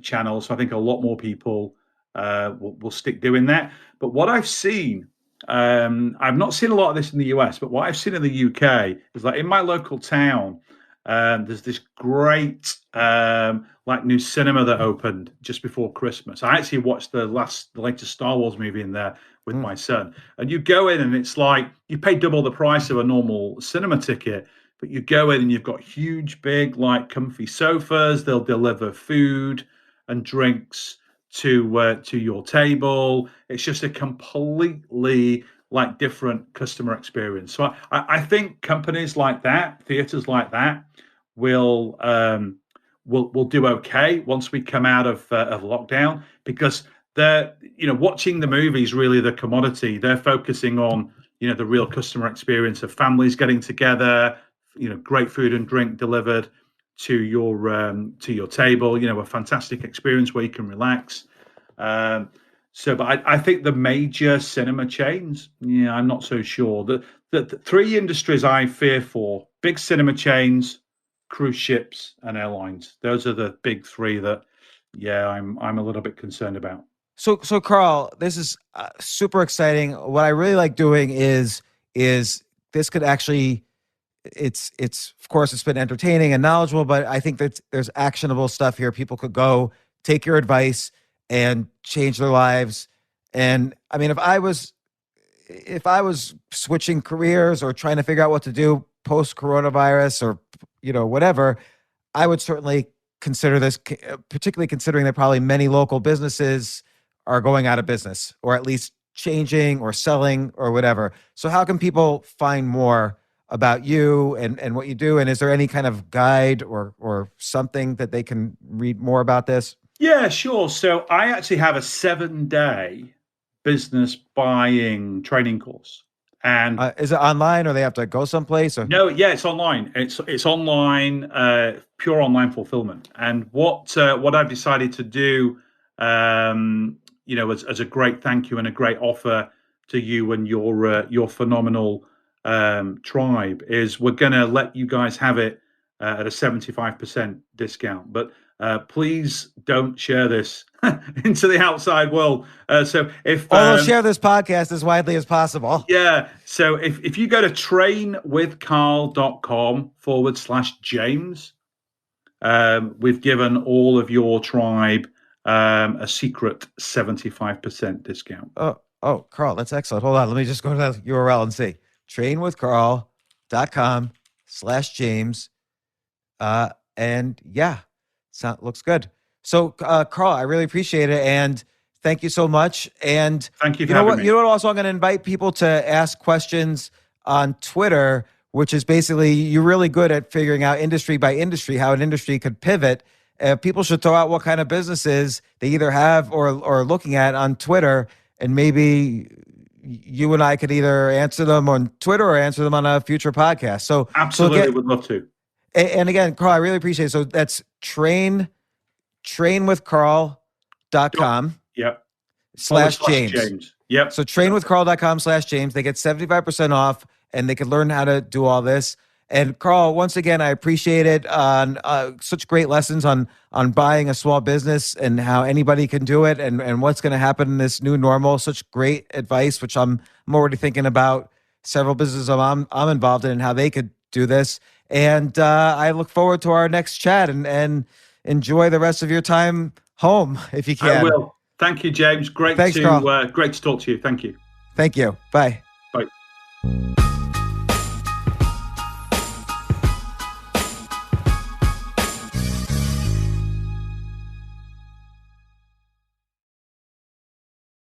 channels. So I think a lot more people will stick doing that. But what I've seen, I've not seen a lot of this in the US, but what I've seen in the UK is, like, in my local town, there's this great new cinema that opened just before Christmas. I actually watched the latest Star Wars movie in there with my son. And you go in and it's like you pay double the price of a normal cinema ticket, but you go in and you've got huge, big, comfy sofas. They'll deliver food and drinks to your table. It's just a completely different customer experience. So I think companies like that, theaters like that, will do okay once we come out of lockdown, because they're watching the movies really the commodity. They're focusing on the real customer experience of families getting together, great food and drink delivered to your table, a fantastic experience where you can relax But I think the major cinema chains, yeah, I'm not so sure. The three industries I fear for: big cinema chains, cruise ships, and airlines. Those are the big three that, yeah, I'm a little bit concerned about. So Carl, this is super exciting. What I really like doing is this could actually, it's of course it's been entertaining and knowledgeable, but I think that there's actionable stuff here. People could go take your advice and change their lives. And I mean, if I was switching careers or trying to figure out what to do post coronavirus or whatever, I would certainly consider this, particularly considering that probably many local businesses are going out of business, or at least changing or selling or whatever. So how can people find more about you and what you do? And is there any kind of guide or something that they can read more about this? Yeah, sure. So I actually have a 7-day business buying training course. And is it online, or they have to go someplace? Or? No, yeah, it's online. It's online, pure online fulfillment. And what I've decided to do, as a great thank you and a great offer to you and your phenomenal tribe, is we're going to let you guys have it at a 75% discount. But please don't share this into the outside world. So if share this podcast as widely as possible. Yeah. So if you go to trainwithcarl.com/James, we've given all of your tribe a secret 75% discount. Oh, Carl, that's excellent. Hold on. Let me just go to that URL and see. trainwithcarl.com/James. And yeah, looks good. So, Carl, I really appreciate it. And thank you so much. And thank you for having me. You know what? Also, I'm going to invite people to ask questions on Twitter, which is basically, you're really good at figuring out industry by industry, how an industry could pivot. People should throw out what kind of businesses they either have or are looking at on Twitter. And maybe you and I could either answer them on Twitter or answer them on a future podcast. So absolutely, would love to. And again, Carl, I really appreciate it. So that's trainwithcarl.com. Yep. /James. Yep. So trainwithcarl.com/James. They get 75% off, and they can learn how to do all this. And Carl, once again, I appreciate it on such great lessons on buying a small business and how anybody can do it, and what's going to happen in this new normal. Such great advice, which I'm already thinking about several businesses I'm involved in and how they could do this. And I look forward to our next chat, and enjoy the rest of your time home if you can. I will. Thank you, James. Thanks, Carl. Great to talk to you. Thank you. Thank you. Bye. Bye.